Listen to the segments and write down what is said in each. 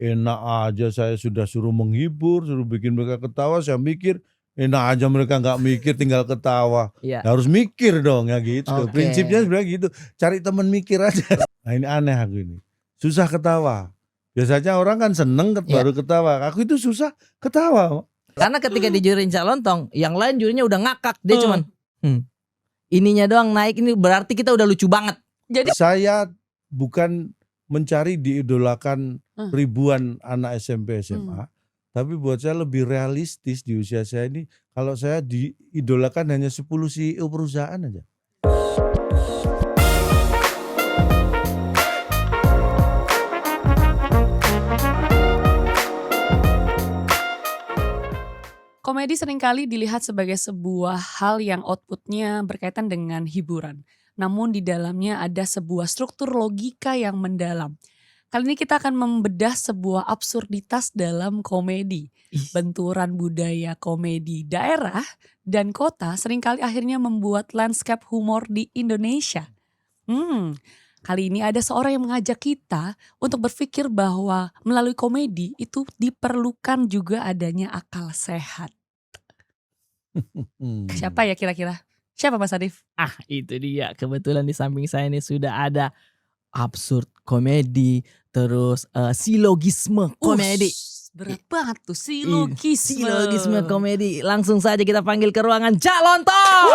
enak aja saya sudah suruh menghibur, suruh bikin mereka ketawa, saya mikir enak aja mereka nggak mikir tinggal ketawa. Iya. Ya harus mikir dong ya gitu. Oke. Prinsipnya sebenarnya gitu. Cari teman mikir aja. Nah ini aneh aku ini. Susah ketawa. Biasanya orang kan seneng Iya. baru ketawa. Aku itu susah ketawa. Karena ketika dijurin Cak Lontong, yang lain jurinya udah ngakak, dia cuman ininya doang naik, ini berarti kita udah lucu banget. Jadi Saya bukan mencari diidolakan ribuan anak SMP SMA, tapi buat saya lebih realistis di usia saya ini. Kalau saya diidolakan hanya 10 CEO perusahaan aja. komedi seringkali dilihat sebagai sebuah hal yang outputnya berkaitan dengan hiburan. Namun di dalamnya ada sebuah struktur logika yang mendalam. Kali ini kita akan membedah sebuah absurditas dalam komedi. Benturan budaya komedi daerah dan kota seringkali akhirnya membuat landscape humor di Indonesia. Kali ini ada seorang yang mengajak kita untuk berpikir bahwa melalui komedi itu diperlukan juga adanya akal sehat. Siapa ya kira-kira? Siapa Mas Adif? Ah, itu dia. Kebetulan di samping saya ini sudah ada absurd komedi, terus silogisme komedi. Berat banget tuh silogisme. Silogisme komedi. Langsung saja kita panggil ke ruangan Cak Lontong.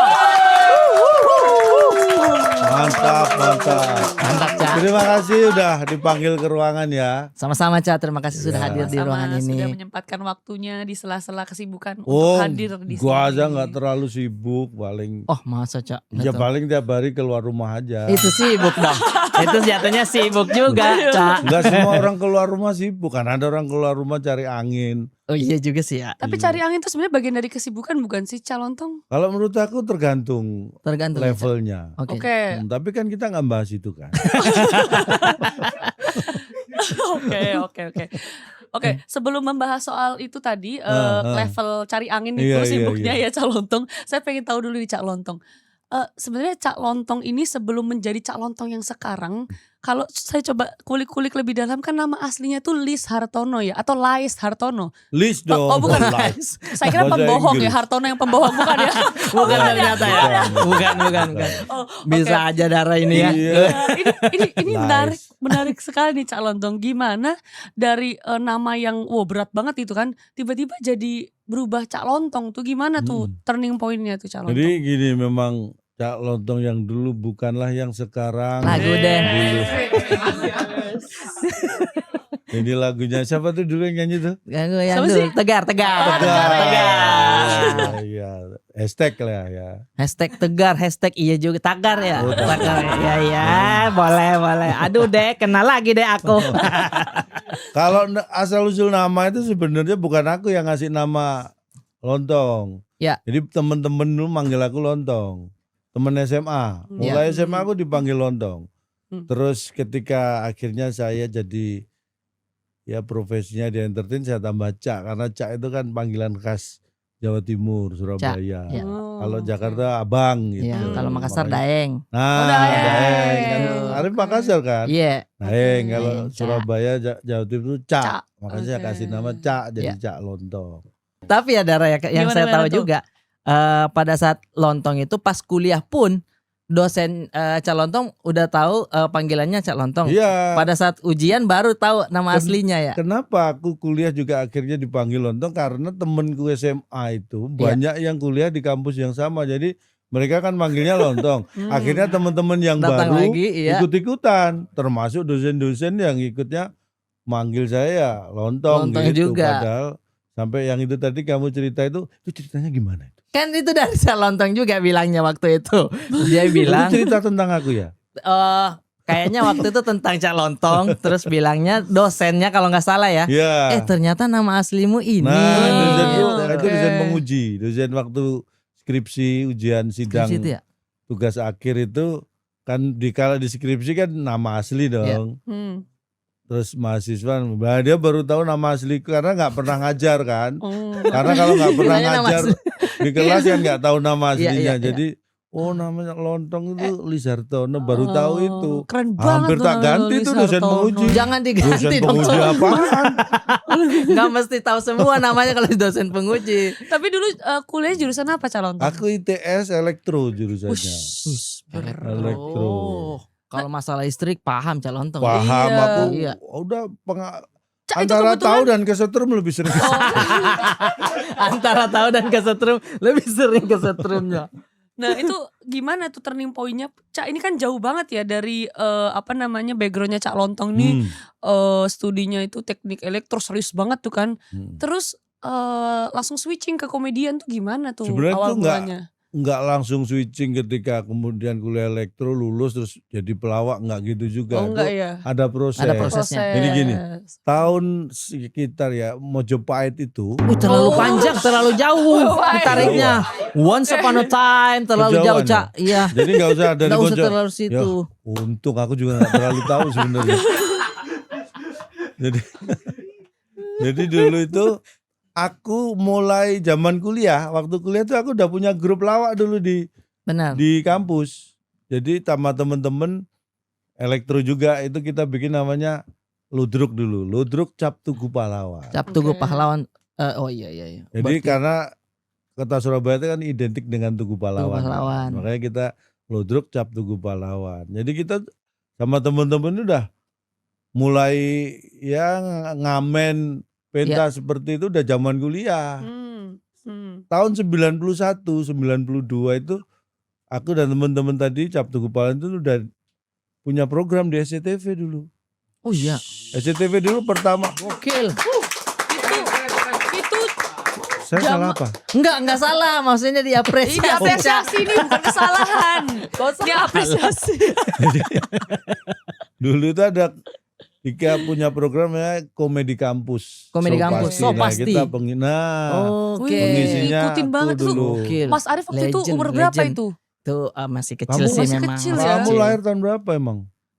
Mantap, mantap. Mantap, Cak. Terima kasih udah dipanggil ke ruangan ya. Sama-sama Cak, terima kasih sudah hadir di Sama-sama ruangan ini. sudah menyempatkan waktunya di sela-sela kesibukan Oh, untuk hadir di sini. gua aja nggak terlalu sibuk, paling Oh, masa Cak? ya paling tiap hari keluar rumah aja. Itu sibuk dong. Itu jatuhnya sibuk juga, Cak. Enggak semua orang keluar rumah sibuk, kan ada orang keluar rumah cari angin. Oh iya juga sih ya. Tapi cari angin itu sebenarnya bagian dari kesibukan bukan sih Cak Lontong? Kalau menurut aku tergantung Tergantung ya, Cak. levelnya. Oke. Tapi kan kita nggak bahas itu kan. Oke, sebelum membahas soal itu tadi level cari angin itu Iya, sibuknya iya. ya Cak Lontong. Saya pengen tahu dulu nih Cak Lontong. Sebenarnya Cak Lontong ini sebelum menjadi Cak Lontong yang sekarang, kalau saya coba kulik-kulik lebih dalam kan nama aslinya tuh Lis Hartono ya atau Lais Hartono. List dong. Oh, bukan. List. Saya kira Bahasa pembohong Inggris. ya, Hartono yang pembohong bukan ya? Bukan ternyata ya. Bukan. Oh, Bisa aja darah ini ya. Iya. Ini menarik sekali nih Cak Lontong. Gimana dari nama yang berat banget itu kan tiba-tiba jadi berubah Cak Lontong tuh gimana tuh turning pointnya tuh Cak Lontong? Jadi gini, memang Cak Lontong yang dulu bukanlah yang sekarang. Lagu deh. Ini lagunya siapa tuh dulu yang nyanyi tuh? Ganggu yang Siapa dulu. sih? Tegar. Iya. Hashtag lah ya. Hashtag tegar, hashtag iya juga tagar ya. Oh, Tagar. Ya, boleh. Aduh deh, kenal lagi deh aku. Kalau asal usul nama itu sebenarnya bukan aku yang ngasih nama Lontong. Ya. Jadi temen-temen dulu manggil aku Lontong. Temen SMA. Mulai SMA aku dipanggil Lontong. Terus ketika akhirnya saya jadi ya profesinya di entertain, saya tambah Cak. Karena Cak itu kan panggilan khas Jawa Timur, Surabaya. Ya. Kalau Jakarta Abang gitu. Ya, kalau Makassar Makanya- Daeng. Nah, Daeng. Daeng. Kan Arif Makassar kan? Iya. Daeng. Kalau Daeng, Cak. Surabaya, Jawa Timur itu Cak. Cak. Makanya saya Oke. kasih nama Cak jadi Ya. Cak Lontong. Tapi ya Dara ya, yang Gimana saya tahu tuh? juga pada saat Lontong itu pas kuliah pun dosen Cak Lontong udah tahu panggilannya Cak Lontong. Iya. Pada saat ujian baru tahu nama aslinya ya. Kenapa aku kuliah juga akhirnya dipanggil Lontong? Karena temenku SMA itu banyak yang kuliah di kampus yang sama. Jadi mereka kan manggilnya Lontong. Akhirnya teman-teman yang Datang baru lagi, iya. ikut-ikutan. Termasuk dosen-dosen yang ikutnya manggil saya Lontong Lontong gitu. juga. Padahal sampai yang itu tadi kamu cerita itu ceritanya gimana itu? Kan itu dari Cak Lontong juga bilangnya waktu itu. Dia bilang Itu cerita tentang aku ya? kayaknya waktu itu tentang Cak Lontong, terus bilangnya dosennya kalau nggak salah ya. Iya. Ternyata nama aslimu ini. Nah, dosen Gitu. itu dosen menguji, dosen waktu skripsi, ujian sidang Skripsi itu ya? tugas akhir itu kan kalau di skripsi kan nama asli dong. Terus mahasiswa, dia baru tahu nama asli karena nggak pernah ngajar kan. Karena kalau nggak pernah Bilangnya nama ngajar di kelas kan nggak tahu nama Iya, aslinya. iya, iya. Jadi Oh namanya lontong itu Lizartono, baru tahu itu. Keren banget Hampir tak namanya ganti tuh dosen Lizartono. penguji. Jangan Dosen diganti dong. penguji apaan? Nggak mesti tahu semua namanya kalau dosen penguji. Tapi dulu kuliah jurusan apa Calontong? Aku ITS elektro jurusannya. Wush, Elektro. Kalau masalah listrik paham Calontong. Paham Iya. aku. Iya. Udah Cak, itu antara kebetulan- tahu dan kesetrum lebih sering. Antara tahu dan kesetrum lebih sering kesetrumnya. Nah itu gimana tuh turning point-nya? Cak ini kan jauh banget ya dari background-nya Cak Lontong nih. Studinya itu teknik elektro, serius banget tuh kan. Terus langsung switching ke komedian tuh gimana tuh Sebenarnya awal tuh mulanya? Nggak langsung switching ketika kemudian kuliah elektro lulus terus jadi pelawak, nggak gitu juga. Oh enggak Itu ya? ada proses. Ada prosesnya. Jadi gini. Tahun sekitar ya Mojopahit itu Terlalu panjang, terlalu jauh tariknya. Once upon a time terlalu Kejauhan jauh, ya? Cak. Iya. jadi nggak usah dari Nggak usah Mojo. terlalu situ. Untung aku juga nggak terlalu tahu sebenarnya. jadi dulu itu aku mulai zaman kuliah, waktu kuliah tuh aku udah punya grup lawak dulu Benar. di kampus. Jadi sama temen-temen elektro juga itu kita bikin namanya Ludruk dulu. Ludruk Cap Tugu Pahlawan. Cap Tugu Oke. Pahlawan. Oh iya. Jadi Berarti karena kota Surabaya itu kan identik dengan Tugu Pahlawan. Tugu Pahlawan. Makanya kita Ludruk Cap Tugu Pahlawan. Jadi kita sama temen-temen udah mulai ya ngamen pentas seperti itu udah zaman kuliah. Tahun 91, 92 itu aku dan teman-teman tadi Cap Tugu Pahlawan itu udah punya program di SCTV dulu. Oh iya. SCTV dulu pertama. Gokil. Itu Saya salah apa? Enggak salah. Maksudnya diapresiasi. ini apresiasi ini bukan kesalahan. Ini apresiasi. Dulu itu ada Ika punya programnya Komedi Kampus. Komedi Kampus, So Nah, Pasti. kita Oke. pengisinya Ikutin aku banget tuh. dulu. Gokil. Mas Arief waktu itu Legend, umur berapa legend. itu? Tuh masih kecil Kamu sih masih memang. kecil Masih ya? Kamu kecil. lahir tahun berapa emang?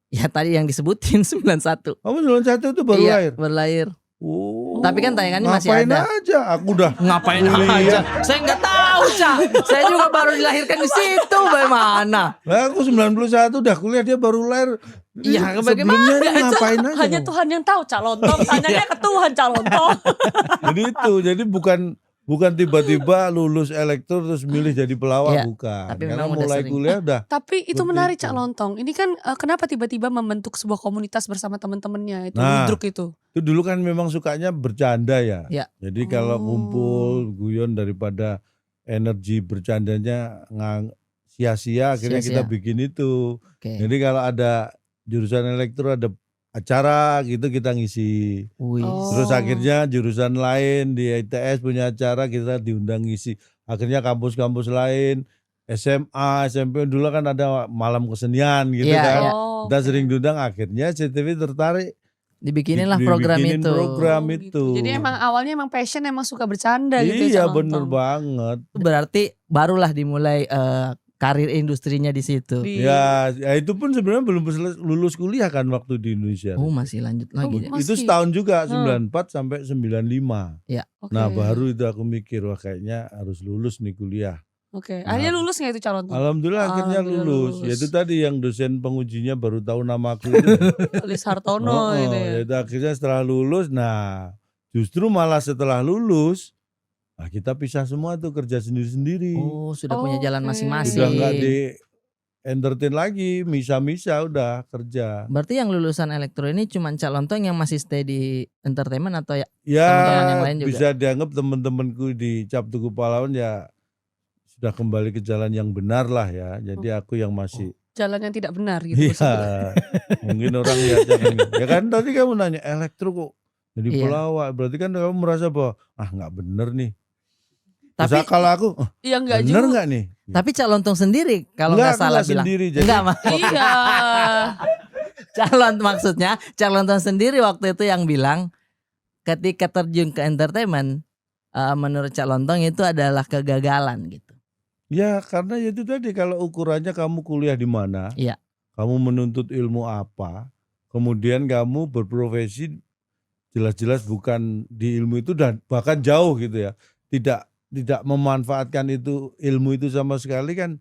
Ya tadi yang disebutin 91. Kamu 91 itu baru Iya, lahir? baru lahir. Oh, Tapi kan tayangannya masih ngapain ada. aja? Aku udah Ngapain kuliah. aja? Saya nggak tahu, Cak. Saya juga baru dilahirkan di situ. Bagaimana? Lah aku 91 udah kuliah, dia baru lahir. Iya, Sebelumnya ini ngapain aja? Hanya kamu? Tuhan yang tahu Cak Lontong. Tanyanya ke Tuhan Cak Lontong. Jadi itu, jadi bukan tiba-tiba lulus elektro terus milih jadi pelawak, Iya, bukan. tapi Karena memang udah mulai sering. kuliah udah. Tapi itu Seperti menarik itu. Cak Lontong. Ini kan kenapa tiba-tiba membentuk sebuah komunitas bersama teman-temannya itu Nah. Ludruk itu? Itu dulu kan memang sukanya bercanda ya. Iya. Jadi kalau kumpul guyon daripada energi bercandanya sia-sia, akhirnya kita Sia-sia. bikin itu. Oke. Jadi kalau ada jurusan elektro ada acara gitu kita ngisi. Wih. Oh. Terus akhirnya jurusan lain di ITS punya acara kita diundang ngisi. Akhirnya kampus-kampus lain, SMA, SMP dulu kan ada malam kesenian gitu Iya, kan. iya. Oh, Kita oke. sering diundang, akhirnya CTV tertarik. Dibikinin lah program Dibikinin itu. program Oh, itu. gitu. Jadi emang awalnya emang passion, emang suka bercanda gitu Iya ya Cak bener Lontong. banget. Berarti barulah dimulai karir industrinya di situ. Ya itu pun sebenarnya belum lulus kuliah kan waktu di Indonesia. Oh masih lanjut lagi. ya? Masih. Itu setahun juga, Hmm. 94 sampai 95. Oke. Nah baru itu aku mikir, wah kayaknya harus lulus nih kuliah. Oke. Akhirnya Nah. lulus nggak itu Cak Lontong? Alhamdulillah akhirnya Alhamdulillah lulus. lulus. Ya itu tadi yang dosen pengujinya baru tahu nama aku itu. Lis Hartono gitu ya. Itu akhirnya setelah lulus, nah justru malah setelah lulus, nah kita pisah semua tuh kerja sendiri-sendiri. Oh sudah punya jalan Oke. masing-masing. Udah nggak di entertain lagi, misa-misa udah kerja. Berarti yang lulusan elektro ini cuma Cak Lontong yang masih stay di entertainment atau ya? Ya Teman-teman yang lain juga. bisa dianggap teman-temanku di Cap Tugu Pahlawan ya sudah kembali ke jalan yang benar lah ya. Jadi aku yang masih Jalan yang tidak benar gitu. maksudnya. iya. Mungkin orang lihat jangan gitu. Ya kan tadi kamu nanya elektro kok jadi Iya. pelawak. Berarti kan kamu merasa bahwa nggak bener nih. Tapi Terus kalau aku Iya enggak bener juga. nggak nih? tapi Cak Lontong sendiri kalau nggak aku salah nggak bilang. sendiri. Jadi Enggak mah. Iya. Maksudnya Cak Lontong sendiri waktu itu yang bilang ketika terjun ke entertainment menurut Cak Lontong itu adalah kegagalan gitu. ya karena ya itu tadi kalau ukurannya kamu kuliah di mana, Iya. kamu menuntut ilmu apa, kemudian kamu berprofesi jelas-jelas bukan di ilmu itu dan bahkan jauh gitu ya, tidak memanfaatkan itu ilmu itu sama sekali kan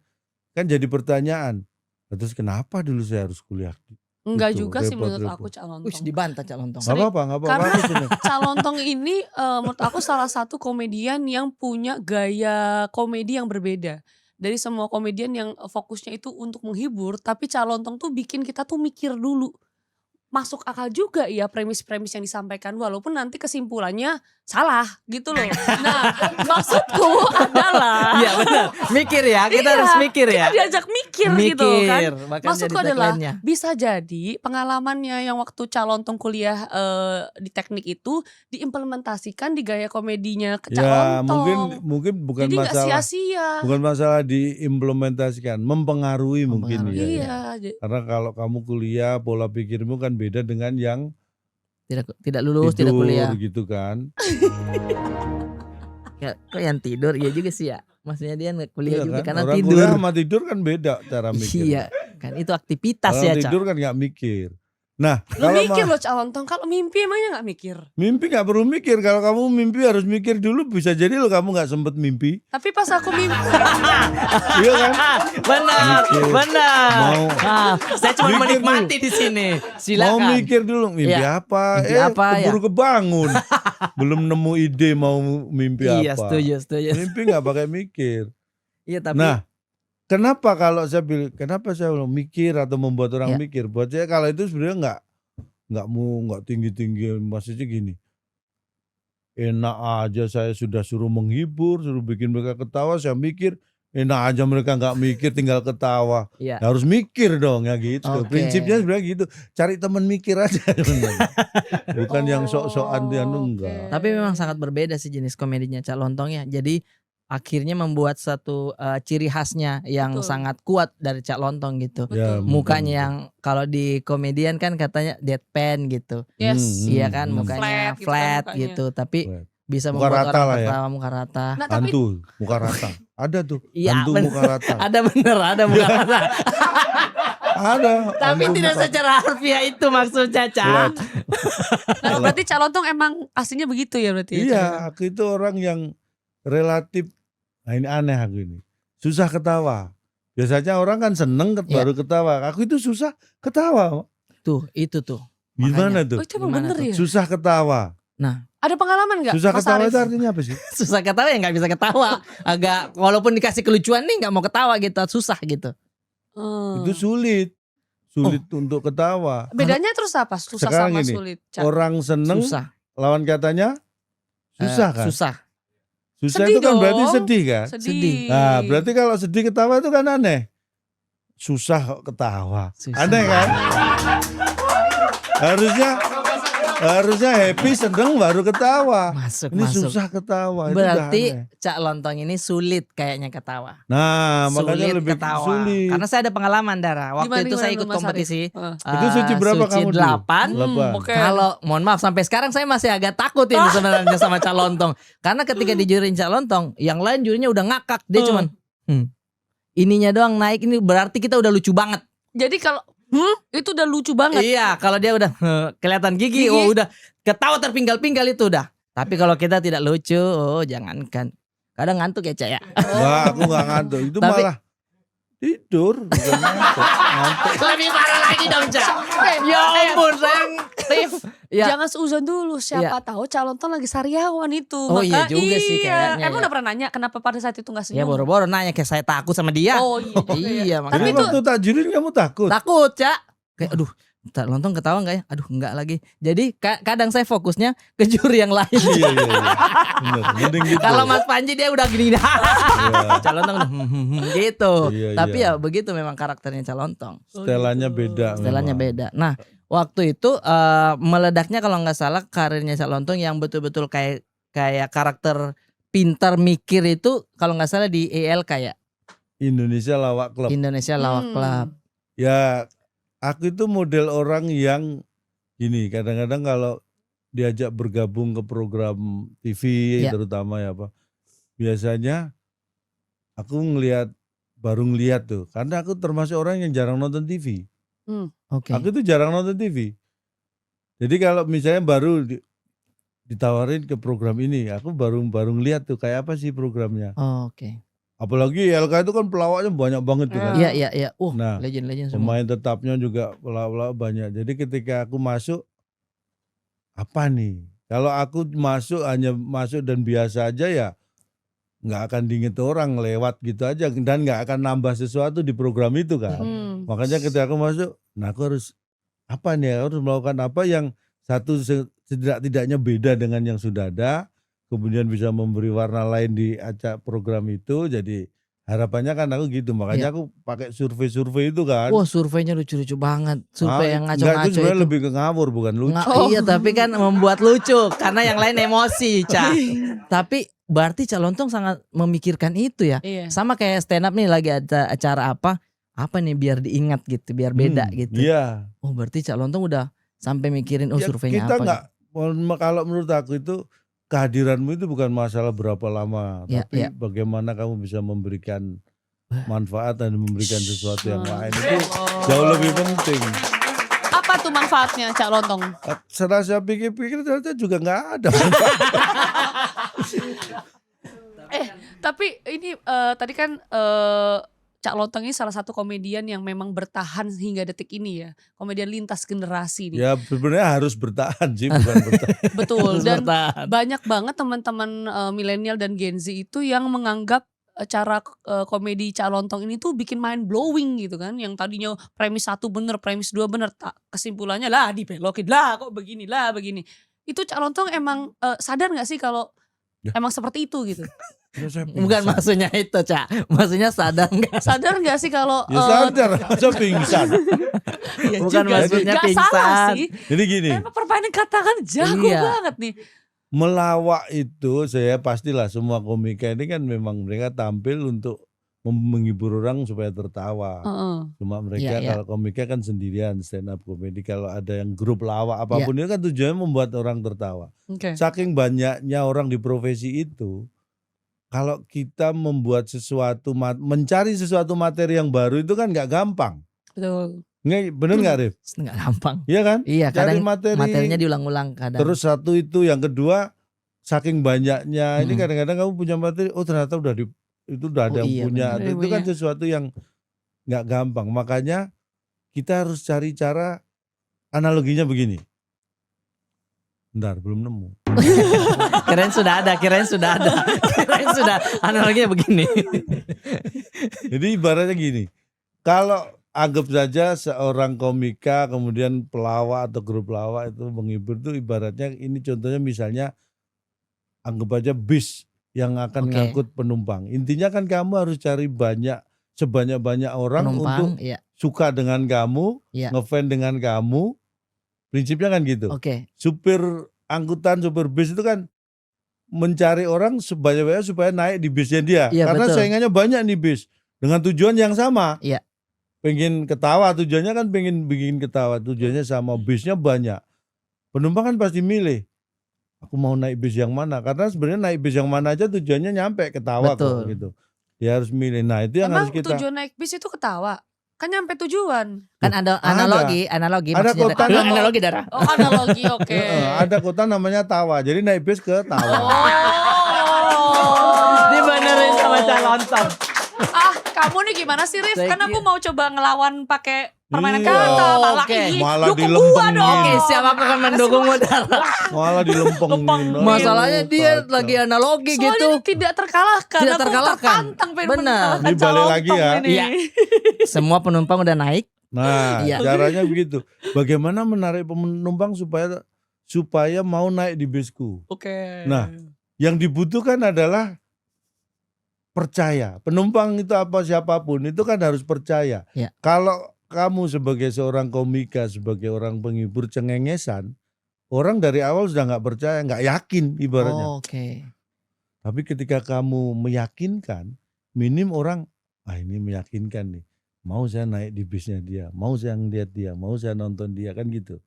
kan jadi pertanyaan. Terus kenapa dulu saya harus kuliah? Enggak Itu juga sih menurut repot-repot. aku Cak Wih, Lontong. dibantah Cak Lontong. Gak apa-apa, gak apa-apa. Karena aku seneng. Cak Lontong ini menurut aku salah satu komedian yang punya gaya komedi yang berbeda. Dari semua komedian yang fokusnya itu untuk menghibur, tapi Cak Lontong tuh bikin kita tuh mikir dulu. Masuk akal juga ya premis-premis yang disampaikan walaupun nanti kesimpulannya salah gitu loh. Nah, maksudku adalah Iya benar. Mikir ya, kita Iya, harus mikir ya. kita diajak mikir gitu kan. Bahkan Maksudku jadi adalah tagline-nya. bisa jadi pengalamannya yang waktu Cak Lontong kuliah di teknik itu diimplementasikan di gaya komedinya ke Cak Ya Lontong. mungkin bukan Jadi nggak masalah sia-sia. bukan masalah diimplementasikan, mempengaruhi mungkin ya. Iya. Karena kalau kamu kuliah pola pikirmu kan beda dengan yang Tidak lulus, tidak tidur kuliah. gitu kan. Kok yang tidur? Iya juga sih ya. Maksudnya dia nggak kuliah Iya juga kan? karena Orang tidur. kuliah sama tidur kan beda cara mikir. Iya, kan itu aktivitas Orang ya, Cak. tidur kan nggak mikir. Nah, Lu kalau mikir loh Cak Lontong, kalau mimpi emangnya nggak mikir. mimpi nggak perlu mikir. Kalau kamu mimpi harus mikir dulu. Bisa jadi lo kamu nggak sempet mimpi. Tapi pas aku mimpi, Iya kan? Benar, Mikir. benar. Mau- Saya cuma Mikir menikmati di sini. Mau Silakan. mikir dulu mimpi Iya. apa? Mimpi apa, ya? Keburu kebangun. Belum nemu ide mau mimpi Iya, apa. setuju. Mimpi nggak pakai mikir. Iya, tapi Nah, kenapa kalau saya bilang, kenapa saya bilang mikir atau membuat orang Ya. mikir? Buat saya kalau itu sebenarnya nggak tinggi-tinggi, maksudnya gini. Enak aja saya sudah suruh menghibur, suruh bikin mereka ketawa, saya mikir enak aja mereka nggak mikir tinggal ketawa. iya. Ya harus mikir dong ya gitu. Oke. Prinsipnya sebenarnya gitu. Cari teman mikir aja sebenarnya. Bukan yang sok-sokan dia enggak. Tapi memang sangat berbeda sih jenis komedinya Cak Lontong ya. Jadi akhirnya membuat satu ciri khasnya yang Betul. sangat kuat dari Cak Lontong gitu. Ya, Betul. Mukanya betul. yang kalau di komedian kan katanya deadpan gitu. Yes. Iya kan, mukanya Flat gitu kan flat mukanya. gitu, tapi Flat. bisa Muka membuat rata orang lah ya. ketawa muka rata. Nah tapi Hantu muka rata. Ada tuh. Iya, Hantu bener. muka rata. Ada bener, ada muka rata. Ada. Tapi hantu tidak muka- secara harfiah itu maksudnya, Cak. Flat. nah, berarti Cak Lontong emang aslinya begitu ya berarti. ya, Cak? Iya, aku itu orang yang relatif. Nah ini aneh aku ini. Susah ketawa. Biasanya orang kan seneng Iya. baru ketawa. Aku itu susah ketawa. Tuh, itu tuh. Gimana Makanya. tuh? Oh itu emang Gimana bener tuh? ya? Susah ketawa. Ada pengalaman nggak? Susah Mas ketawa Arief? itu artinya apa sih? Susah ketawa ya nggak bisa ketawa. Agak walaupun dikasih kelucuan nih nggak mau ketawa gitu, susah gitu. Hmm. Itu sulit. Sulit untuk ketawa. Bedanya terus apa? Susah Sekarang sama gini, sulit. Cak. Orang seneng Susah. lawan katanya susah kan? Susah. Susah Sedih itu kan berarti dong. sedih kan? sedih. Nah, berarti kalau sedih ketawa itu kan aneh. Susah kok ketawa. Susah. Aneh kan? Harusnya happy seneng baru ketawa. Masuk, Ini masuk. susah ketawa. Itu udah Berarti aneh. Cak Lontong ini sulit kayaknya ketawa. Nah, makanya Sulit lebih ketawa. sulit. Karena saya ada pengalaman Dara. Waktu Gimana, itu saya gimana, ikut Mas Arief? kompetisi. Itu suci berapa suci kamu dulu? 8. Delapan. Oke. Kalau mohon maaf sampai sekarang saya masih agak takut ini sebenarnya sama Cak Lontong. Karena ketika dijurin Cak Lontong, yang lain jurinya udah ngakak. Dia cuman ininya doang naik, ini berarti kita udah lucu banget. Jadi kalau itu udah lucu banget. Iya, kalau dia udah kelihatan gigi, Gigi. oh udah ketawa terpinggal-pinggal itu udah. Tapi kalau kita tidak lucu, oh jangankan. Kadang ngantuk ya, Cak ya. Enggak, aku enggak ngantuk. Itu Tapi- malah tidur, bukan ngantuk. Ngantuk. Lebih parah lagi dong, Cak. Ya ampun, sayang. Rif, Ya. jangan seuzon dulu. Siapa tahu Cak Lontong lagi sariawan itu. Oh, iya juga sih kayaknya, Emang ya. udah pernah nanya kenapa pada saat itu gak senyum? Ya boro-boro nanya kayak saya takut sama dia. Oh iya juga ya. Iya, Jadi makanya itu- waktu takjurin kamu takut? takut, Cak. Kayak aduh, Cak Lontong ketawa enggak ya? Aduh, enggak lagi. Jadi kadang saya fokusnya ke juri yang lain. Iya. Bener, mending gitu. Kalau Mas Panji dia udah gini. Iya. Cak Lontong udah gitu. Iya, Tapi iya. ya begitu memang karakternya Cak Lontong. Setelannya beda. Setelannya memang. beda. Nah, waktu itu meledaknya kalau nggak salah karirnya Cak Lontong yang betul-betul kayak karakter pintar mikir itu kalau nggak salah di EL kayak Indonesia Lawak Club. Indonesia Lawak Club. Ya, aku itu model orang yang gini, kadang-kadang kalau diajak bergabung ke program TV Ya. terutama ya Pak. Biasanya aku baru ngeliat tuh, karena aku termasuk orang yang jarang nonton TV. Oke. Aku tuh jarang nonton TV. Jadi kalau misalnya baru ditawarin ke program ini, aku baru ngeliat tuh kayak apa sih programnya. Oh, oke. Apalagi LK itu kan pelawaknya banyak banget tuh kan. Iya. Nah, Legend semua. pemain tetapnya juga pelawak banyak. Jadi ketika aku masuk, apa nih? Kalau aku hanya masuk dan biasa aja ya nggak akan diinget orang lewat gitu aja dan nggak akan nambah sesuatu di program itu kan. Makanya ketika aku masuk, nah aku harus apa nih? Harus melakukan apa yang satu setidak-tidaknya beda dengan yang sudah ada, kemudian bisa memberi warna lain di acara program itu. Jadi harapannya kan aku gitu, makanya aku pakai survei-survei itu kan. Wah, surveinya lucu-lucu banget. Survei yang Enggak, ngaco-ngaco itu sebenarnya itu. lebih ke ngawur bukan lucu. Iya, tapi kan membuat lucu karena yang lain emosi, Ca. Tapi berarti Cak Lontong sangat memikirkan itu ya. Iya. Sama kayak stand up nih lagi ada acara apa nih biar diingat gitu, biar beda gitu. Iya. Oh, berarti Cak Lontong udah sampai mikirin Ya, surveinya kita apa. nggak, kalau menurut aku itu kehadiranmu itu bukan masalah berapa lama, Ya, tapi ya. bagaimana kamu bisa memberikan manfaat dan memberikan sesuatu yang lain itu jauh lebih penting. Apa tuh manfaatnya Cak Lontong? Setelah saya pikir-pikir ternyata juga nggak ada. Tapi ini tadi kan Cak Lontong ini salah satu komedian yang memang bertahan hingga detik ini ya. Komedian lintas generasi nih. Ya sebenarnya harus bertahan sih, bukan bertahan. Betul. Harus Dan bertahan. banyak banget teman-teman milenial dan Gen Z itu yang menganggap cara komedi Cak Lontong ini tuh bikin mind blowing gitu kan. Yang tadinya premis 1 bener, premis 2 bener, kesimpulannya lah dibelokin lah kok begini. Itu Cak Lontong emang sadar gak sih kalau emang seperti itu gitu? Ya, saya Bukan pingsan. maksudnya itu, Cak. Maksudnya sadar enggak? Sadar gak sih kalau Ya sadar, masa pingsan. Iya Bukan juga sih. maksudnya Gak salah pingsan. sih. Jadi gini, Emang permainan kata kan jago Iya. banget nih. melawak itu saya pastilah semua komika ini kan memang mereka tampil untuk menghibur orang supaya tertawa. Heeh. Cuma mereka Iya. kalau komika kan sendirian stand up komedi. Kalau ada yang grup lawak apapun itu kan tujuannya membuat orang tertawa. Oke. Saking banyaknya orang di profesi itu, kalau kita membuat sesuatu, mencari sesuatu materi yang baru itu kan nggak gampang. Betul. Nggak, bener nggak Rif? Enggak gampang. Iya kan? Iya, Cari kadang materinya diulang-ulang kadang. Terus satu itu, yang kedua saking banyaknya ini Hmm. kadang-kadang kamu punya materi, oh ternyata itu udah ada Oh yang iya, punya. benar. Itu kan Iya. sesuatu yang nggak gampang. Makanya kita harus cari cara, analoginya begini. Bentar, belum nemu. Kirain sudah ada. Kirain sudah analoginya begini. Jadi ibaratnya gini, kalau anggap saja seorang komika kemudian pelawak atau grup pelawak itu menghibur, itu ibaratnya ini contohnya misalnya anggap aja bis yang akan Oke. ngangkut penumpang. Intinya kan kamu harus cari sebanyak-banyak orang untuk Penumpang, iya. suka dengan kamu, Iya. ngefans dengan kamu. Prinsipnya kan gitu. Oke. Supir angkutan, supir bis itu kan mencari orang sebanyak-banyak supaya naik di bisnya dia. Iya, Karena betul. saingannya banyak nih bis dengan tujuan yang sama. Iya. Pengen ketawa, tujuannya kan pengen bikin ketawa, tujuannya sama, bisnya banyak. Penumpang kan pasti milih, aku mau naik bis yang mana, karena sebenarnya naik bis yang mana aja tujuannya nyampe ketawa Betul. kok gitu. Dia harus milih. Nah, itu yang Emang harus kita. tujuan naik bis itu ketawa? Kan nyampe tujuan. Kan ada analogi Ada maksudnya. kota nama- Analogi darah. Oh analogi oke. Ada kota namanya Tawa. Jadi naik bis ke Tawa. Oh. Dibenerin sama Cak Lontong. Kamu nih gimana sih Rif? Saya Kan aku mau coba ngelawan pakai permainan Iya. kata. Malah Oke. ih, Malah dukung gua dilempengin. dong. Oke, siapa akan mendukungmu darah? Malah dilempengin. Masalahnya dia Kacau. lagi analogi Soalnya gitu. ini tidak terkalahkan. Tidak Aku terkalahkan. tertantang pengen Benar. mengalahkan Ini balik Cak lagi Lontong ya. ini. Iya. Semua penumpang udah naik. Nah, Iya. caranya begitu. Bagaimana menarik penumpang supaya mau naik di bisku? Oke. Nah, yang dibutuhkan adalah percaya. Penumpang itu apa siapapun itu kan harus percaya. Ya. Kalau kamu sebagai seorang komika, sebagai orang penghibur cengengesan, orang dari awal sudah nggak percaya, nggak yakin ibaratnya. Oke. Tapi ketika kamu meyakinkan, minim orang, ini meyakinkan nih. Mau saya naik di bisnya dia, mau saya ngeliat dia, mau saya nonton dia, kan gitu.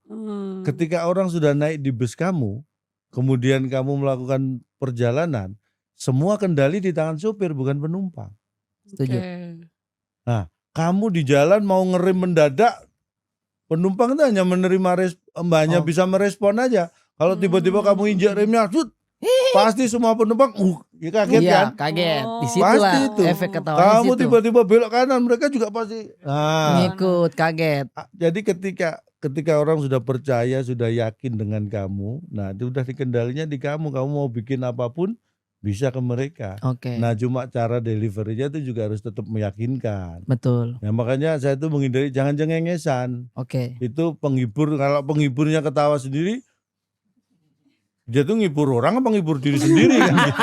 Ketika orang sudah naik di bus kamu, kemudian kamu melakukan perjalanan, semua kendali di tangan supir bukan penumpang. Setuju. Kamu di jalan mau ngerem mendadak, penumpang itu hanya menerima hanya Oh. bisa merespon aja. Kalau tiba-tiba kamu injak remnya, pasti semua penumpang Ya kaget Iya, kan? kaget. Oh. Disitulah Pasti itu. efek ketawanya Kamu situ. tiba-tiba belok kanan, mereka juga pasti. Nah, Ngikut, kaget. jadi ketika orang sudah percaya, sudah yakin dengan kamu, nah itu udah dikendalinya di kamu. Kamu mau bikin apapun bisa ke mereka. Oke. Nah, cuma cara deliverynya itu juga harus tetap meyakinkan. Betul. Nah, makanya saya itu menghindari jangan cengengesan. Oke. Itu penghibur, kalau penghiburnya ketawa sendiri, dia tuh ngibur orang apa ngibur diri sendiri kan gitu.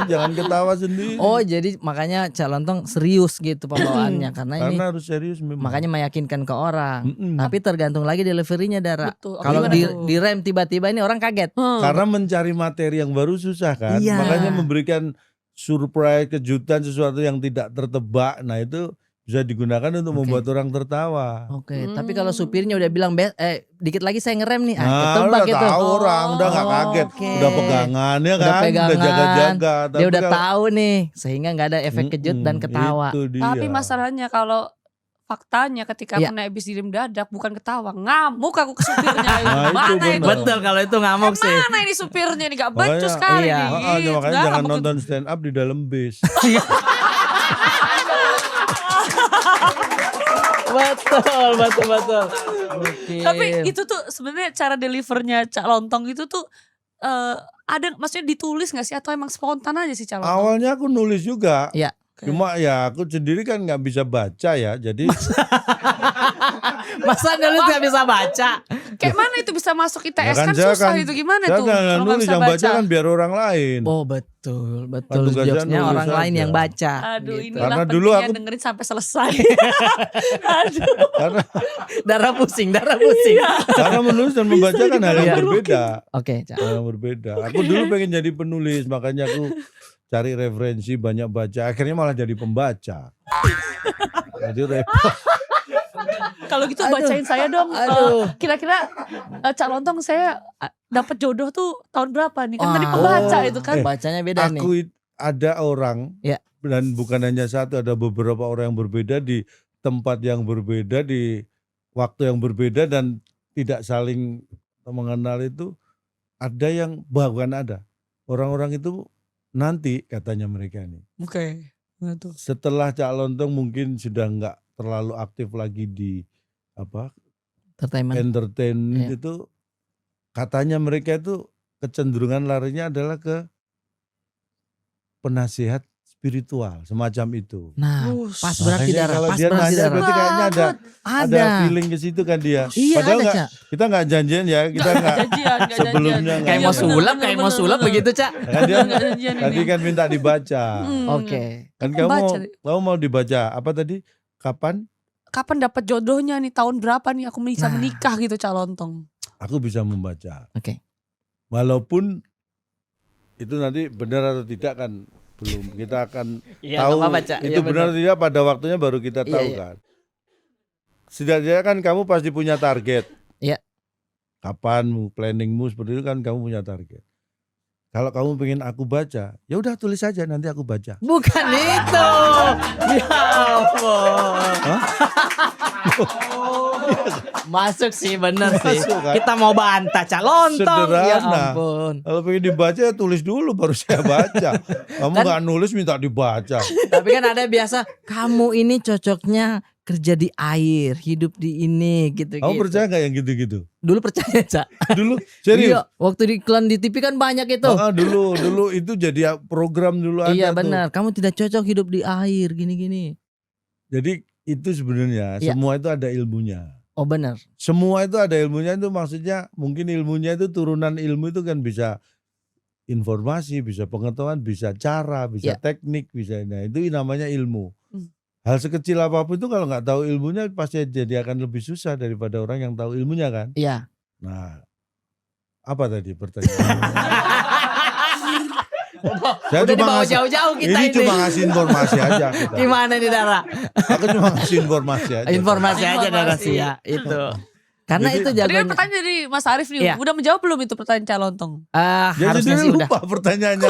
Jangan ketawa sendiri. Oh, jadi makanya Cak Lontong serius gitu pembawaannya karena ini Karena harus serius memang. makanya meyakinkan ke orang. Mm-mm. Tapi tergantung lagi deliverynya Dara. Betul. Kalau Gimana di, tuh? direm tiba-tiba ini orang kaget. Karena mencari materi yang baru susah kan. Iya. Makanya memberikan surprise, kejutan, sesuatu yang tidak tertebak. Nah itu bisa digunakan untuk Oke. membuat orang tertawa. Oke, tapi kalau supirnya udah bilang dikit lagi saya ngerem nih, Nah, ketebak udah gitu. tahu orang, udah nggak kaget, Oke. udah pegangan ya Udah kan, pegangan, udah jaga-jaga. Dia Tapi udah kalau- tahu nih, sehingga nggak ada efek kejut dan ketawa. Itu dia. Tapi masalahnya kalau faktanya ketika Iya. aku naik bis direm dadak bukan ketawa, ngamuk aku ke supirnya. Nah, itu Mana benar. itu? Betul kalau itu ngamuk sih. Mana ini supirnya nih, gak Makanya- becus sekali Iya. nih. Makanya Gitu. jangan Ngamuk. nonton stand up di dalam bis. betul. Oke. Tapi itu tuh sebenarnya cara delivernya Cak Lontong itu tuh ada maksudnya ditulis gak sih atau emang spontan aja sih Cak Lontong? Awalnya aku nulis juga. Iya. Cuma ya aku sendiri kan nggak bisa baca ya, jadi Masa nulis nggak bisa baca? Kayak mana itu bisa masuk Ya ITS kan kan saya susah kan- itu gimana saya tuh jangan kalau nggak nulis, bisa yang baca baca. kan biar orang lain. Oh betul. tugasnya Jokesnya nulis orang lain aja. yang baca. Aduh gitu. inilah Karena dulu pentingnya aku- dengerin sampai selesai. Aduh. Karena Darah pusing. karena menulis dan membaca kan hal yang Iya. berbeda. Oke, Cak. Hal yang berbeda. Aku dulu pengen jadi penulis, makanya aku cari referensi, banyak baca. Akhirnya malah jadi pembaca. Jadi repot. Kalau gitu Aduh. bacain saya dong. Aduh. Kira-kira Cak Lontong saya dapat jodoh tuh tahun berapa nih? Kan tadi Wah. pembaca itu kan. Bacanya beda nih. Aku ada orang Ya. dan bukan hanya satu, ada beberapa orang yang berbeda di tempat yang berbeda, di waktu yang berbeda dan tidak saling mengenal itu. Ada yang bahkan ada orang-orang itu nanti katanya mereka nih Oke. Gimana tuh? setelah Cak Lontong mungkin sudah nggak terlalu aktif lagi di Entertainment. entertain Iya. itu, katanya mereka itu kecenderungan larinya adalah ke penasihat spiritual semacam itu. Nah, Bus. pas berarti Makanya Dara. kalau Pas dia berarti nanya Dara. berarti kayaknya ada Ada. feeling ke situ kan dia. Iya Padahal ada, nggak, Cak. kita nggak janjian ya, kita nggak Janjian, nggak sebelumnya janjian. nggak Kayak Iya, mau janjian. sulap, kayak mau sulap begitu, Cak. Kan dia Nggak janjian tadi ini. kan minta dibaca. Oke. Kan Aku kamu baca. kamu mau dibaca apa tadi? Kapan? Kapan dapat jodohnya nih, tahun berapa nih aku bisa Nah. menikah gitu Cak Lontong. Aku bisa membaca. Oke. Walaupun itu nanti benar atau tidak kan belum, kita akan Iya, tahu nggak apa-apa, Cak. itu Iya, benar atau tidak pada waktunya baru kita Iya, tahu iya. kan. Setidaknya kan kamu pasti punya target. Iya. Kapan planningmu seperti itu kan kamu punya target. Kalau kamu pengen aku baca, ya udah tulis aja nanti aku baca. Bukan itu. Ya ampun. Masuk sih, bener sih. Masuk, kan? Kita mau bantah Cak Lontong. Ya Sederhana. ampun. Kalau pengen dibaca ya tulis dulu baru saya baca. Kamu nggak nulis minta dibaca. Tapi kan ada biasa, kamu ini cocoknya kerja di air, hidup di ini gitu. Kamu percaya nggak yang gitu-gitu? Dulu percaya, Cak. Dulu serius. Iya, waktu di iklan di TV kan banyak itu. Dulu itu jadi program dulu ada Iya tuh. benar, kamu tidak cocok hidup di air gini-gini. Jadi itu sebenarnya Iya. semua itu ada ilmunya. Oh benar. Semua itu ada ilmunya, itu maksudnya mungkin ilmunya itu turunan ilmu itu kan bisa informasi, bisa pengetahuan, bisa cara, bisa Iya. teknik, bisa. Nah itu namanya ilmu. Hmm. Hal sekecil apapun itu kalau nggak tahu ilmunya pasti jadi akan lebih susah daripada orang yang tahu ilmunya kan. Iya. Nah apa tadi pertanyaan? Saya Udah cuma dibawa ngasih- jauh-jauh kita ini ini. cuma ngasih informasi aja kita. Gimana nih Dara? Aku cuma ngasih informasi aja. Informasi aja Informasi. Dara sih ya itu. Karena Jadi- itu Tadi kan jagonya. pertanyaan dari Mas Arief nih, Iya. udah menjawab belum itu pertanyaan Cak Lontong? Ya Harusnya jadi sih udah. lupa pertanyaannya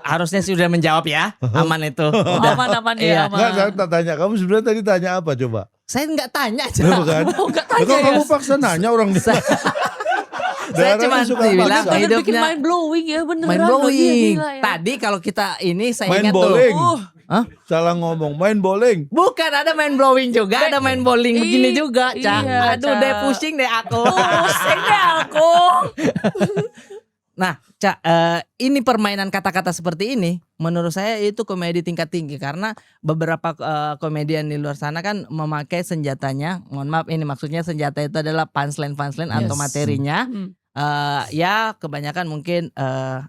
Harusnya sih udah menjawab ya. Aman itu. Udah. Aman-aman Iya. ya, aman. Enggak, saya tak tanya. Kamu sebenarnya tadi tanya apa coba? Saya nggak tanya aja. Ya, bukan? Oh, enggak Lah, tanya kok ya. kamu paksa nanya orang di Saya Darahnya cuma suka bilang maksa. Bener bikin hidupnya mind blowing ya beneran. main loh, dia bowling. gila ya. Tadi kalau kita ini saya Main ingat tuh. bowling. Hah? Salah ngomong, main bowling. Bukan, ada main blowing juga, ada main bowling begini juga, Cak. Iya, Aduh, Cak. deh pusing deh aku. Pusing deh aku. Nah, Cak, ini permainan kata-kata seperti ini menurut saya itu komedi tingkat tinggi karena beberapa komedian di luar sana kan memakai senjatanya. Mohon maaf, ini maksudnya senjata itu adalah punchline atau Yes. materinya. Hmm. Ya kebanyakan mungkin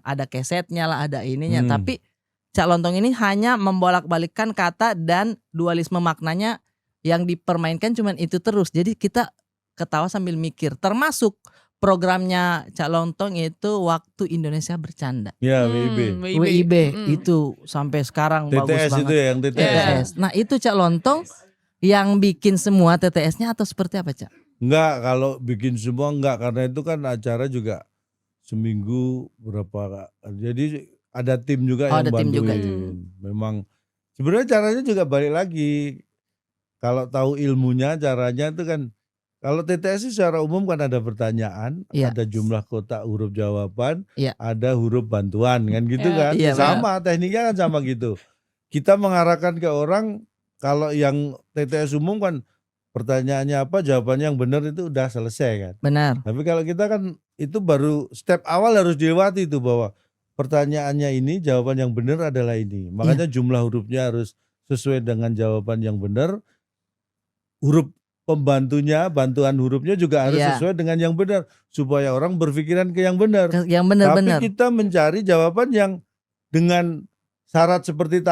ada kesetnya lah, ada ininya. Hmm. Tapi Cak Lontong ini hanya membolak-balikkan kata dan dualisme maknanya yang dipermainkan cuman itu terus. Jadi kita ketawa sambil mikir. Termasuk programnya Cak Lontong itu Waktu Indonesia Bercanda. Ya, WIB. WIB Hmm. itu sampai sekarang bagus TTS banget. itu ya, yang TTS. Iya. TTS. Nah itu Cak Lontong yang bikin semua TTS-nya atau seperti apa, Cak? Enggak, kalau bikin semua enggak, karena itu kan acara juga seminggu berapa. Jadi ada tim juga Oh, yang ada tim juga. bantuin. Memang sebenarnya caranya juga balik lagi. Kalau tahu ilmunya caranya itu kan, kalau TTS itu secara umum kan ada pertanyaan, Iya. ada jumlah kotak huruf jawaban, Iya. ada huruf bantuan kan gitu Iya. kan. Iya, Sama tekniknya kan sama gitu. Kita mengarahkan ke orang, kalau yang TTS umum kan pertanyaannya apa, jawabannya yang benar itu udah selesai kan. Benar. Tapi kalau kita kan itu baru step awal harus dilewati itu, bahwa pertanyaannya ini jawaban yang benar adalah ini. Makanya jumlah hurufnya harus sesuai dengan jawaban yang benar. Huruf pembantunya, bantuan hurufnya juga harus Iya. sesuai dengan yang benar supaya orang berpikiran ke yang benar. Yang Tapi benar-benar. kita mencari jawaban yang dengan syarat seperti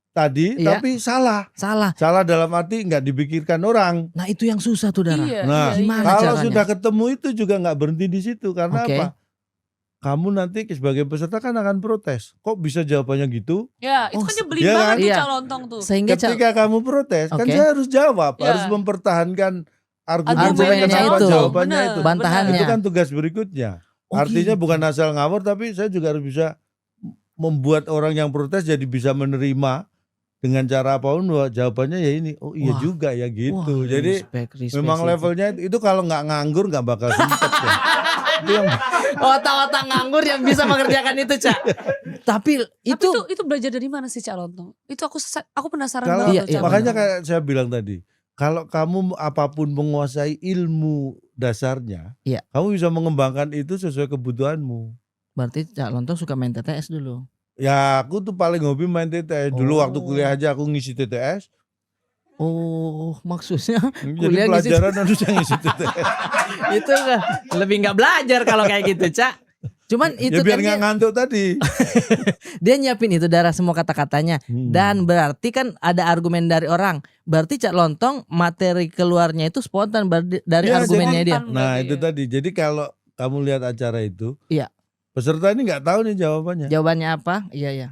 tadi, Iya. tapi salah. Salah. Salah dalam arti nggak dipikirkan orang. Nah itu yang susah tuh, Dara. Iya, Nah, iya, gimana iya. Kalau caranya? sudah ketemu itu juga nggak berhenti di situ, karena Oke. apa? Kamu nanti sebagai peserta kan akan protes. Kok bisa jawabannya gitu? Ya, itu Oh, kan nyebelin iya banget kan? tuh Iya. Cak Lontong tuh. Sehingga Cak, Ketika kamu protes, kan Oke. saya harus jawab, Iya. harus mempertahankan argumen Argumennya kenapa itu. jawabannya Bener, itu. bantahannya. Itu kan tugas berikutnya. Oh, Artinya gitu. bukan asal ngawur, tapi saya juga harus bisa membuat orang yang protes jadi bisa menerima dengan cara apapun bahwa jawabannya ya ini. Oh iya Wah. juga ya gitu. Wah, Jadi respect memang itu. levelnya itu kalau nggak nganggur nggak bakal sempet ya. Itu yang Otak-otak nganggur yang bisa mengerjakan itu, Cak. Tapi Tapi itu belajar dari mana sih Cak Lontong? Itu aku penasaran kalau Iya, banget tuh, iya, Cak makanya Lontong. kayak saya bilang tadi, kalau kamu apapun menguasai ilmu dasarnya, Iya. kamu bisa mengembangkan itu sesuai kebutuhanmu. berarti Cak Lontong suka main TTS dulu. Ya aku tuh paling hobi main TTS. Dulu waktu Oh. kuliah aja aku ngisi TTS. Oh, maksudnya Jadi Kuliah ngisi pelajaran harusnya ngisi TTS. itu enggak lebih nggak belajar kalau kayak gitu, Cak. Cuman itu Ya biar kan nggak ngantuk tadi. dia nyiapin itu Dara semua kata-katanya. Hmm. Dan berarti kan ada argumen dari orang. Berarti Cak Lontong materi keluarnya itu spontan dari Iya, argumennya dia. Spontan Nah berarti itu ya. tadi. Jadi kalau kamu lihat acara itu, Iya. peserta ini nggak tahu nih jawabannya. Jawabannya apa? Iya, iya.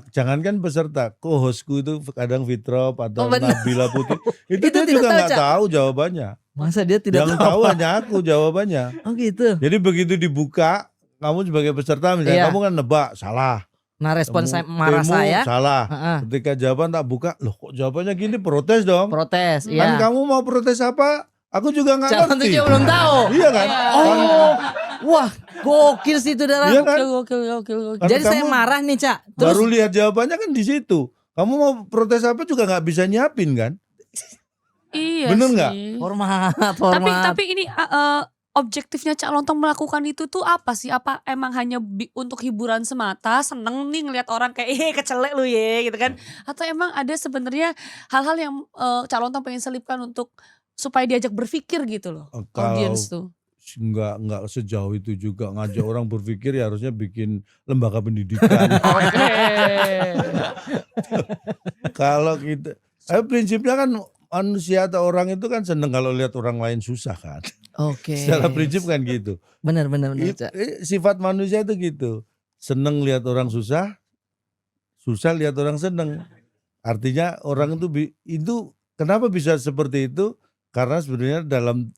Jangankan peserta, co-hostku itu kadang Fitrop atau Oh, benar. Nabila Putri, itu Itu dia tidak juga tahu, nggak Cak. tahu jawabannya. Masa dia tidak Yang tahu? tahu hanya aku jawabannya. Oh gitu. Jadi begitu dibuka, kamu sebagai peserta misalnya Iya. kamu kan nebak, salah. Nah, respon Kamu saya marah demo, saya. salah. Heeh. Ketika jawaban tak buka, loh kok jawabannya gini, protes dong. Protes, Kan iya. kamu mau protes apa? Aku juga nggak Cak Lontong ngerti. juga belum tahu. Iya kan? Iya. Oh, wah, gokil sih itu Dara. Iya kan? Gokil. Karena Jadi saya kamu marah nih, Cak. Terus Baru lihat jawabannya kan di situ. Kamu mau protes apa juga nggak bisa nyiapin kan? Iya Bener sih. nggak? hormat. Tapi ini objektifnya Cak Lontong melakukan itu tuh apa sih? Apa emang hanya untuk hiburan semata, seneng nih ngelihat orang kayak kecelek lu ye gitu kan? Atau emang ada sebenarnya hal-hal yang Cak Lontong pengen selipkan untuk supaya diajak berpikir gitu loh, Kalau audiens tuh. nggak sejauh itu juga, ngajak orang berpikir ya harusnya bikin lembaga pendidikan. Oke. Kalau kita, prinsipnya kan manusia atau orang itu kan seneng kalau lihat orang lain susah kan. Oke. Secara prinsip kan gitu. Benar, Cak. Sifat manusia itu gitu. Seneng lihat orang susah, susah lihat orang seneng. Artinya orang itu kenapa bisa seperti itu? Karena sebenarnya dalam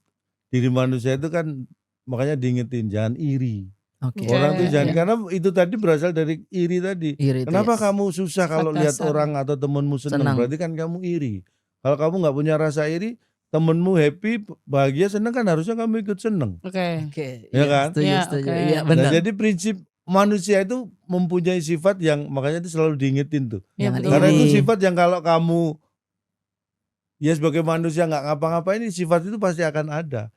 diri manusia itu kan, makanya diingetin jangan iri. Oke. Orang tuh jangan, Iya. karena itu tadi berasal dari iri tadi. Iri itu, Kenapa yes. kamu susah kalau Sifat lihat dasar. orang atau temenmu seneng? Senang. Berarti kan kamu iri. Kalau kamu nggak punya rasa iri, temenmu happy, bahagia, senang kan harusnya kamu ikut senang. Oke. Oke, Ya kan? Setuju, Iya, setuju. oke. Iya, Nah, benar. jadi prinsip manusia itu mempunyai sifat yang makanya itu selalu diingetin tuh. Iya, Jangan betul. Karena itu iri. sifat yang kalau kamu ya sebagai manusia nggak ngapa-ngapain, ini sifat itu pasti akan ada.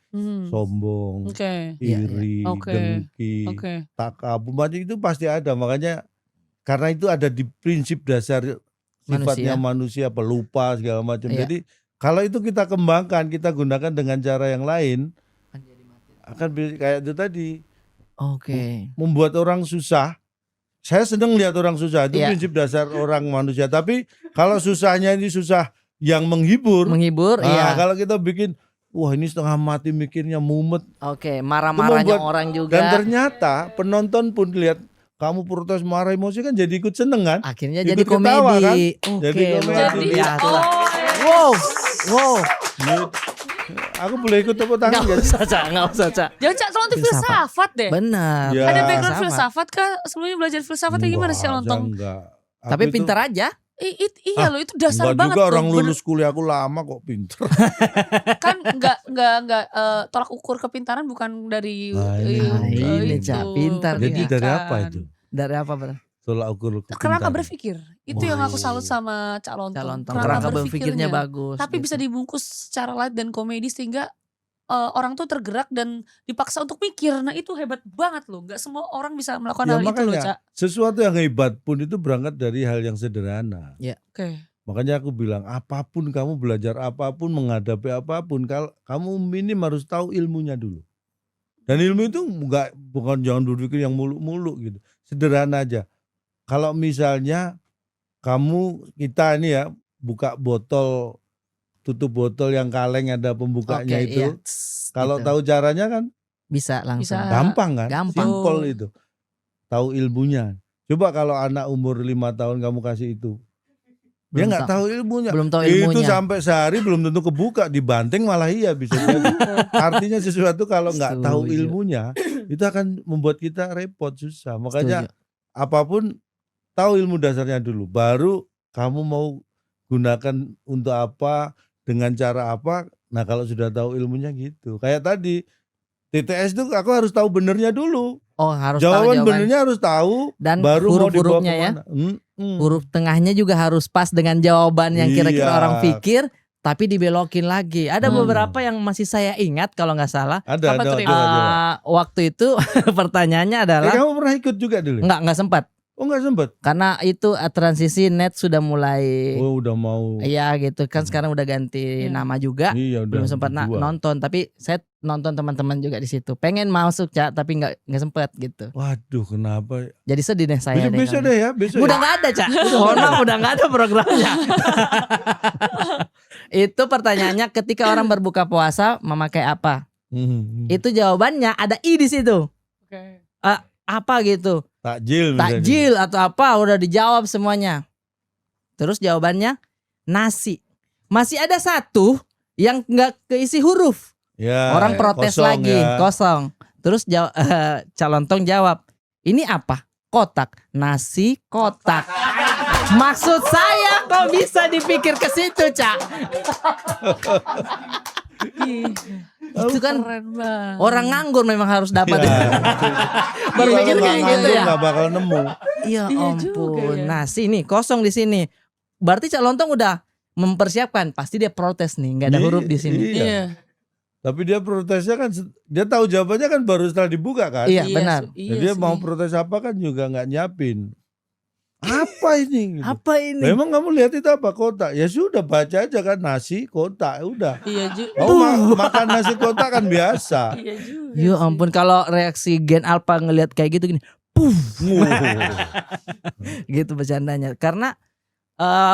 Sombong, Oke. Iya, iri, Oke. dengki, Oke. takabur, macam itu pasti ada. Makanya karena itu ada di prinsip dasar sifatnya manusia, pelupa segala macam. Iya. Jadi kalau itu kita kembangkan, kita gunakan dengan cara yang lain, akan kayak itu tadi, Oke. membuat orang susah. Saya senang lihat orang susah, itu Iya. prinsip dasar orang manusia. Tapi kalau susahnya ini susah yang menghibur, Menghibur, iya. kalau kita bikin, wah ini setengah mati mikirnya, mumet. Oke, marah-marahnya membuat- orang juga. Dan ternyata penonton pun lihat kamu protes marah emosi kan jadi ikut seneng kan? Akhirnya ikut jadi ketawa, kan? komedi. Oke, Jadi komedi. luar Jadi biasa. oh, Wow. Gitu. Aku boleh ikut tepuk tangan Nggak gak sih? usah, Cak. Nggak usah, Cak. jangan Cak Lontong itu Filsafat. filsafat deh. Benar. Ya. Ada background Sama. filsafat kah? Sebelumnya belajar filsafatnya gimana sih Cak Lontong? Enggak. Aku Tapi itu- pintar aja. Iya loh, itu dasar enggak banget juga loh. orang lulus kuliah aku lama kok pinter. Kan enggak tolak ukur kepintaran bukan dari Nah, ini. Ini, itu, Cak, pintar nih. Jadi dari apa pendidikan. itu? Dari apa, Bro? Tolak ukur Kerangka kepintaran. berpikir. Itu Wah, yang aku iya. salut sama Cak Lontong. Calon kerangka berpikirnya bagus. Tapi gitu. bisa dibungkus secara light dan komedi sehingga orang tuh tergerak dan dipaksa untuk mikir. Nah itu hebat banget loh. Gak semua orang bisa melakukan Ya, hal itu loh makanya. Cak. Sesuatu yang hebat pun itu berangkat dari hal yang sederhana. Oke. Makanya aku bilang apapun kamu belajar apapun menghadapi apapun, kalau kamu minim harus tahu ilmunya dulu. Dan ilmu itu bukan jangan berpikir yang muluk-muluk gitu. Sederhana aja. Kalau misalnya kita ini ya buka botol, tutup botol yang kaleng ada pembukanya Oke, itu. iya. Kalau Gitu. tahu caranya kan bisa langsung. Bisa. gampang kan? Gampang. Simple itu. Tahu ilmunya. Coba kalau anak umur 5 tahun kamu kasih itu. Dia Belum nggak tahu ilmunya. Belum tahu Itu ilmunya. sampai sehari belum tentu kebuka, dibanting malah iya bisa jadi. Artinya sesuatu kalau nggak tahu Setuju. ilmunya itu akan membuat kita repot, susah. Makanya Setuju. apapun tahu ilmu dasarnya dulu, baru kamu mau gunakan untuk apa, dengan cara apa. Nah kalau sudah tahu ilmunya gitu. Kayak tadi TTS itu aku harus tahu benernya dulu. Oh, harus tahu Jawaban jawaban. benernya harus tahu. Dan Baru mau dibawa huruf-hurufnya ya. kemana. Huruf tengahnya juga harus pas dengan jawaban yang kira-kira Iya. orang pikir, tapi dibelokin lagi. Ada Hmm. beberapa yang masih saya ingat kalau nggak salah. Apa Ada, tuh, Rim? coba. Waktu itu pertanyaannya adalah Kamu pernah ikut juga dulu? nggak sempat Oh nggak sempet? karena itu transisi net sudah mulai Oh udah mau. iya gitu kan, sekarang udah ganti Iya. nama juga. Iya udah Belum sempat dijual. nonton, tapi saya nonton teman-teman juga di situ. Pengen masuk, Cak, tapi nggak sempat gitu. Waduh kenapa? Jadi sedih deh saya. Besok deh ya, besok Udah ya. nggak ada, Cak. Udah nggak ada programnya. Itu pertanyaannya, ketika orang berbuka puasa memakai apa? Itu jawabannya ada i di situ. Oke. Hmm. Apa gitu? Takjil. misalnya. Takjil atau apa, udah dijawab semuanya. Terus jawabannya nasi. Masih ada satu yang nggak keisi huruf. Ya, Orang protes kosong lagi, ya. kosong. Terus Cak Lontong jawab, ini apa? Kotak. Nasi kotak. Maksud saya kok bisa dipikir ke situ, Cak? Itu kan Keren banget. orang nganggur memang harus dapat. Iya. Berpikir Kalau kayak nggak gitu ya. nggak bakal nemu. Iya Iya juga ampun. ya. Nasi nih kosong di sini. Berarti Cak Lontong udah mempersiapkan, pasti dia protes nih, nggak ada huruf di sini. Iya. Iya. Tapi dia protesnya kan, dia tahu jawabannya kan baru setelah dibuka kan. Iya, benar. Iya Jadi dia sih. mau protes apa kan juga nggak nyiapin. Apa ini? Gitu. Apa ini? Memang kamu lihat itu apa? Kotak. Ya sudah baca aja kan, nasi kotak. Udah. Iya juga. Kamu makan nasi kotak kan biasa. Iya juga. Ya ampun, kalau reaksi Gen Alpha ngelihat kayak gitu gini, gitu bercandanya. Karena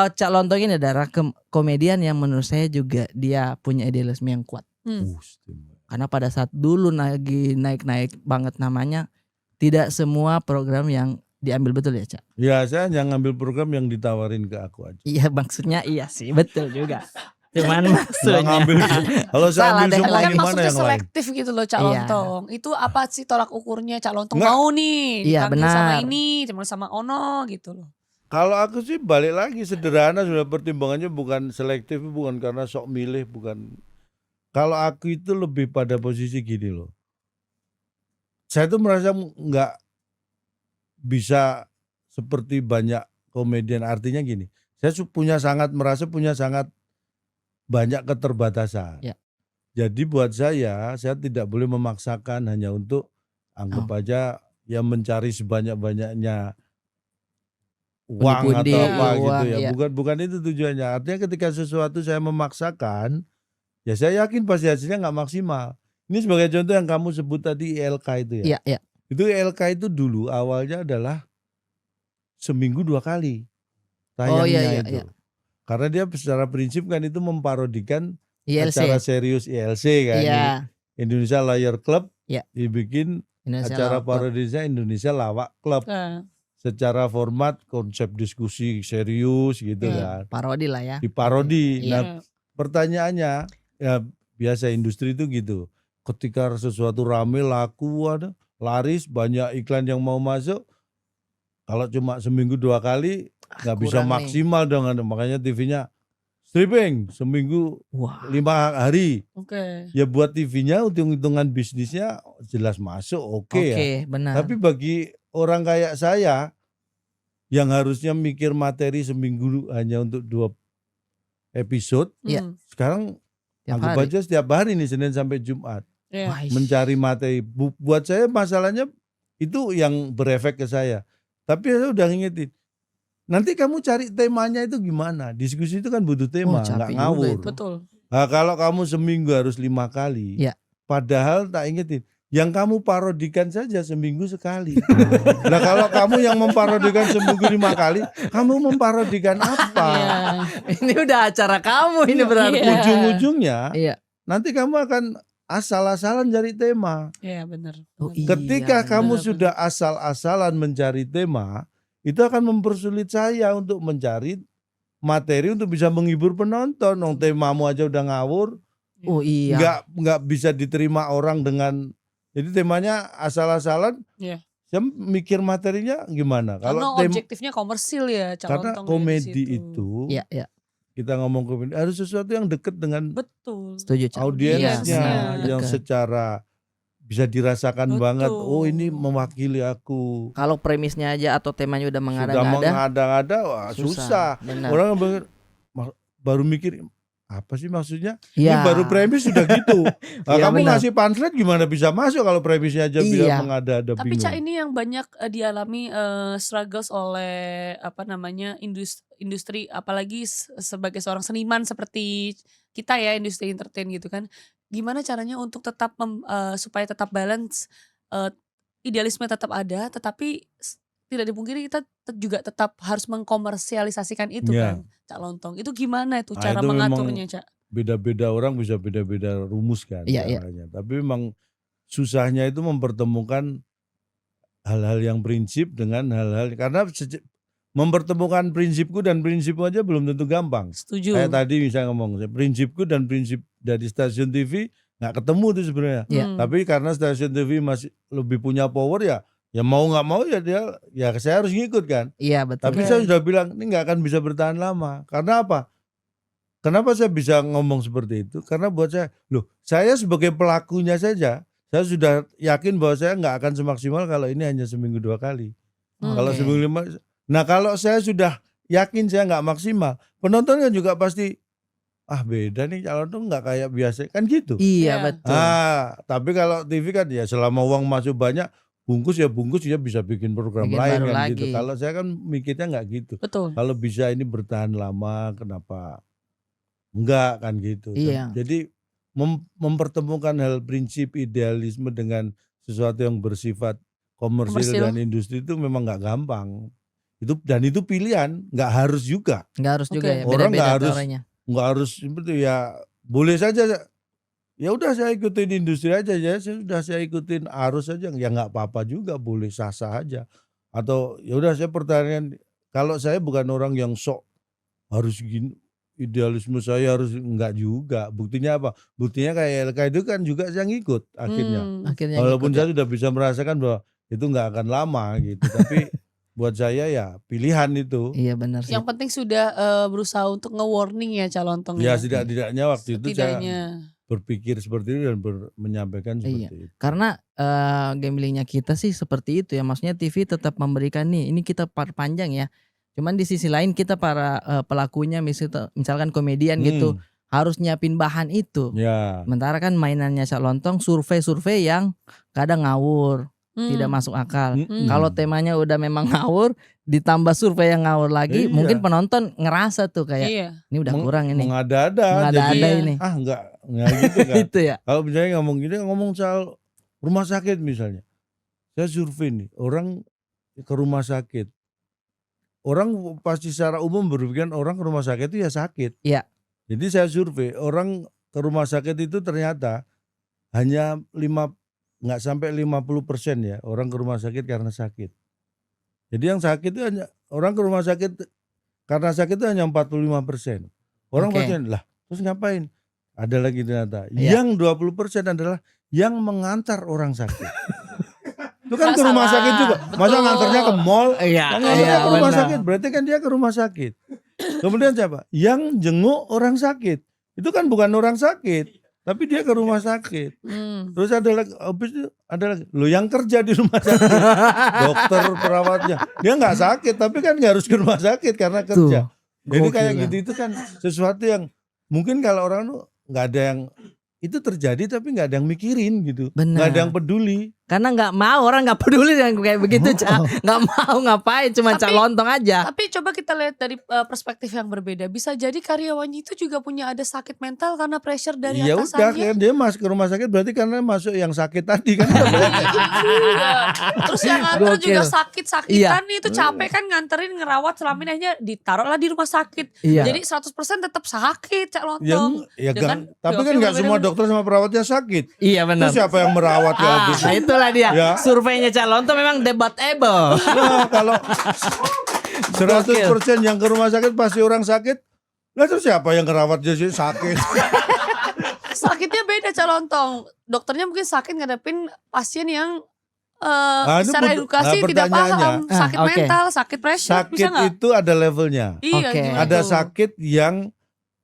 Cak Lontong ini adalah komedian yang menurut saya juga dia punya idealisme yang kuat. Karena pada saat dulu lagi naik-naik banget namanya, tidak semua program yang diambil betul ya, Cak? Ya saya hanya ngambil program yang ditawarin ke aku aja. Iya, maksudnya iya sih, betul juga. Cuman Nggak maksudnya ngambil. Kalau saya Salah ambil deh, semua Kan lagi. gimana maksudnya yang lain? selektif gitu loh Cak Iya. Lontong. Itu apa sih tolak ukurnya Cak Lontong Nggak. mau nih Iya, dipanggil sama benar. ini, dipanggil sama Ono gitu loh. Kalau aku sih balik lagi sederhana, sudah pertimbangannya bukan selektif, bukan karena sok milih, bukan. Kalau aku itu lebih pada posisi gini loh. Saya tuh merasa nggak bisa seperti banyak komedian, artinya gini. Saya merasa punya sangat banyak keterbatasan. Ya. Jadi buat saya tidak boleh memaksakan hanya untuk anggap aja ya mencari sebanyak-banyaknya uang Pundi-pundi, atau apa uang, gitu ya. iya. Bukan itu tujuannya. Artinya ketika sesuatu saya memaksakan, ya saya yakin pasti hasilnya nggak maksimal. Ini sebagai contoh yang kamu sebut tadi ILK itu ya. Iya, iya. Itu ILK itu dulu awalnya adalah seminggu 2 kali Oh, iya, tayangnya iya, itu. iya. Karena dia secara prinsip kan itu memparodikan ILC. acara serius ILC kan. Iya. Indonesia Lawyer Club Iya. dibikin Indonesia acara Law Club. parodisnya Indonesia Lawak Club. Secara format konsep diskusi serius gitu kan. Parodi lah ya. Diparodi. Iya. Nah, pertanyaannya ya biasa industri itu gitu. Ketika sesuatu rame laku ada laris banyak iklan yang mau masuk, kalau cuma seminggu 2 kali nggak bisa kurang nih. maksimal dong. Makanya TV-nya stripping seminggu Wah. 5 hari. Oke. Ya buat TV-nya hitung-hitungan bisnisnya jelas masuk oke ya. Oke, benar. Tapi bagi orang kayak saya yang harusnya mikir materi seminggu hanya untuk 2 episode, Iya. sekarang Tiap anggap hari. aja setiap hari nih Senin sampai Jumat Iya. Wah, mencari materi. Buat saya masalahnya itu yang berefek ke saya. Tapi saya udah ngingetin. Nanti kamu cari temanya itu gimana? Diskusi itu kan butuh tema, capek nggak juga ngawur. itu. Betul. Nah, kalau kamu seminggu harus 5 kali, Ya. padahal tak ingetin, yang kamu parodikan saja seminggu sekali. Nah kalau kamu yang memparodikan seminggu 5 kali, kamu memparodikan apa? Iya. Ini udah acara kamu ini berarti. Iya. Ujung-ujungnya Iya. nanti kamu akan asal-asalan cari tema. Iya benar. Oh, Benar. iya. Ketika benar, kamu benar. sudah asal-asalan mencari tema, itu akan mempersulit saya untuk mencari materi untuk bisa menghibur penonton. Nong temamu aja udah ngawur, Oh iya. nggak bisa diterima orang dengan. Jadi temanya asal-asalan. Iya. Saya mikir materinya gimana? Karena Kalau objektifnya komersil ya Cak karena Lontong ya di komedi situ. itu, Iya, iya. kita ngomong komedi harus sesuatu yang dekat dengan Betul. Setuju, Cak. audiensnya, Iya, yang benar. secara bisa dirasakan Betul. banget. Oh ini mewakili aku. Kalau premisnya aja atau temanya udah Sudah mengada-ngada, mengada-ngada, wah susah. Benar. Orang baru mikir apa sih maksudnya? Iya. Ini baru premis sudah gitu. Nah, Iya, kamu benar. ngasih punchline gimana bisa masuk kalau premisnya aja Iya. bilang mengada-ada Tapi bingung. Cak ini yang banyak dialami struggles oleh apa namanya industri apalagi sebagai seorang seniman seperti kita ya industri entertain gitu kan. Gimana caranya untuk tetap supaya tetap balance idealisme tetap ada tetapi tidak dipungkiri kita juga tetap harus mengkomersialisasikan itu Iya. kan Cak Lontong. Itu gimana itu Nah, cara itu memang mengaturnya Cak? beda-beda orang bisa beda-beda rumus kan Iya, iya. caranya. Tapi memang susahnya itu mempertemukan hal-hal yang prinsip dengan hal-hal karena mempertemukan prinsipku dan prinsipmu aja belum tentu gampang. Setuju. Kayak tadi misalnya ngomong prinsipku dan prinsip dari stasiun TV nggak ketemu tuh sebenarnya. Iya. Tapi karena stasiun TV masih lebih punya power ya mau nggak mau ya saya harus ngikut kan. Iya, betul. Tapi saya sudah bilang ini nggak akan bisa bertahan lama. Karena apa? Kenapa saya bisa ngomong seperti itu? Karena buat saya sebagai pelakunya saja, saya sudah yakin bahwa saya nggak akan semaksimal kalau ini hanya seminggu 2 kali. Kalau Oke. seminggu 5, nah kalau saya sudah yakin saya nggak maksimal, penonton kan juga pasti beda nih calon tuh nggak kayak biasa kan gitu. Iya, Iya. betul. Tapi kalau TV kan ya selama uang masuk banyak bungkus ya bisa bikin program Bikin lain baru kan lagi. gitu. Kalau saya kan mikirnya nggak gitu. Betul. Kalau bisa ini bertahan lama, kenapa enggak kan gitu. Iya. Jadi mempertemukan hal prinsip idealisme dengan sesuatu yang bersifat komersil dan industri itu memang nggak gampang. Itu pilihan, nggak harus juga. Nggak harus juga Oke. ya. Orang Beda-beda nggak harus- caranya. Nggak harus seperti ya boleh saja. Ya udah saya ikutin industri aja ya, saya ikutin arus aja, ya nggak apa-apa juga, boleh sah-sah aja. Atau ya udah saya pertahankan. Kalau saya bukan orang yang sok harus gini, idealisme saya harus enggak juga. Buktinya apa? Buktinya kayak LK itu kan juga saya ngikut akhirnya. Akhirnya Walaupun ngikut saya sudah bisa merasakan bahwa itu nggak akan lama gitu, tapi buat saya ya pilihan itu. Iya, benar sih. Yang penting sudah berusaha untuk nge-warning ya Cak Lontong Ya ya. tidak-tidaknya waktu itu saya Setidaknya. berpikir seperti itu dan menyampaikan Iya, seperti itu. karena gamblingnya kita sih seperti itu ya, maksudnya TV tetap memberikan nih, ini kita perpanjang ya. Cuman di sisi lain kita para pelakunya misalkan komedian gitu harus nyiapin bahan itu. Ya. Sementara kan mainannya Cak Lontong survei-survei yang kadang ngawur, tidak masuk akal. Kalau temanya udah memang ngawur, ditambah survei yang ngawur lagi, Iya. mungkin penonton ngerasa tuh kayak Iya. ini udah kurang ini. Mengada-ada. Mengada-ada Jadi, ini. enggak gitu kan. Itu ya. Kalau misalnya ngomong soal rumah sakit misalnya. Saya survei nih, orang ke rumah sakit. Orang pasti secara umum berpikiran orang ke rumah sakit itu ya sakit. Iya. Jadi saya survei, orang ke rumah sakit itu ternyata hanya nggak sampai 50% ya orang ke rumah sakit karena sakit. Jadi yang sakit itu hanya orang ke rumah sakit karena sakit itu hanya 45%. Orang Oke. pasti lah terus ngapain? Ada lagi ternyata Iya. yang 20% adalah yang mengantar orang sakit. Itu kan Nggak ke rumah salah, sakit juga. Masa betul. ngantarnya ke mall? Iya, Yang ngantarnya ke rumah benar. sakit berarti kan dia ke rumah sakit. Kemudian siapa? Yang jenguk orang sakit. Itu kan bukan orang sakit, tapi dia ke rumah sakit. Terus ada lagi, habis itu ada lagi. Lo yang kerja di rumah sakit, dokter, perawatnya, dia nggak sakit, tapi kan nggak harus ke rumah sakit karena kerja. Jadi Gokil kayak kan. gitu itu kan sesuatu yang mungkin kalau orang tuh nggak ada yang itu terjadi tapi nggak ada yang mikirin gitu, Benar. nggak ada yang peduli. Karena nggak mau, orang nggak peduli dengan kayak begitu, Cak. Nggak mau ngapain, cuma Cak Tapi- Lontong aja. Tapi coba kita lihat dari perspektif yang berbeda. Bisa jadi karyawannya itu juga punya ada sakit mental karena pressure dari Ya udah atasannya. kan dia masuk ke rumah sakit berarti karena masuk yang sakit tadi kan. Iya. Terus yang nganter Gokil. juga sakit-sakitan Iya. nih, itu capek kan nganterin ngerawat selama ini akhirnya ditaruhlah di rumah sakit. Iya. Jadi 100% tetap sakit Cak Lontong. Yang ya Dengan tapi kan profil nggak semua berbeda-beda. dokter sama perawatnya sakit. Iya benar. Terus siapa yang merawat kalau gitu? Nah itulah dia. Ya. Surveinya Cak Lontong memang debatable. Nah, kalau 100% yang ke rumah sakit pasti orang sakit. Lah terus siapa yang ngerawat dia sih sakit? Sakitnya beda Cak Lontong. Dokternya mungkin sakit ngadepin pasien yang itu secara edukasi tidak pertanyaannya. paham. Sakit Oke. mental, sakit pressure, bisa Sakit nggak? itu ada levelnya. Iya, Oke. gimana Ada tuh? sakit yang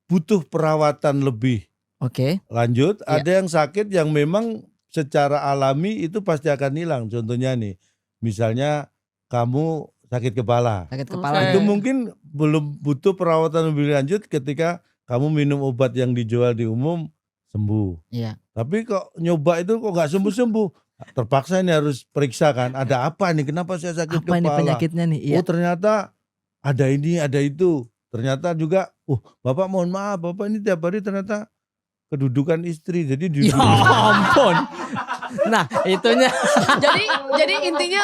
butuh perawatan lebih Oke. lanjut, Iya. ada yang sakit yang memang secara alami itu pasti akan hilang. Contohnya nih, misalnya kamu sakit kepala. Sakit Oke. kepala. Itu mungkin belum butuh perawatan lebih lanjut ketika kamu minum obat yang dijual di umum sembuh. Iya. Tapi kok nyoba itu kok nggak sembuh-sembuh. Terpaksa ini harus periksa kan. Ada apa nih? Kenapa saya sakit Apa ini kepala? penyakitnya nih? Iya. Oh ternyata ada ini, ada itu. Ternyata juga, Bapak mohon maaf, Bapak ini tiap hari ternyata kedudukan istri. Jadi Ya ampun. Nah, itunya. jadi intinya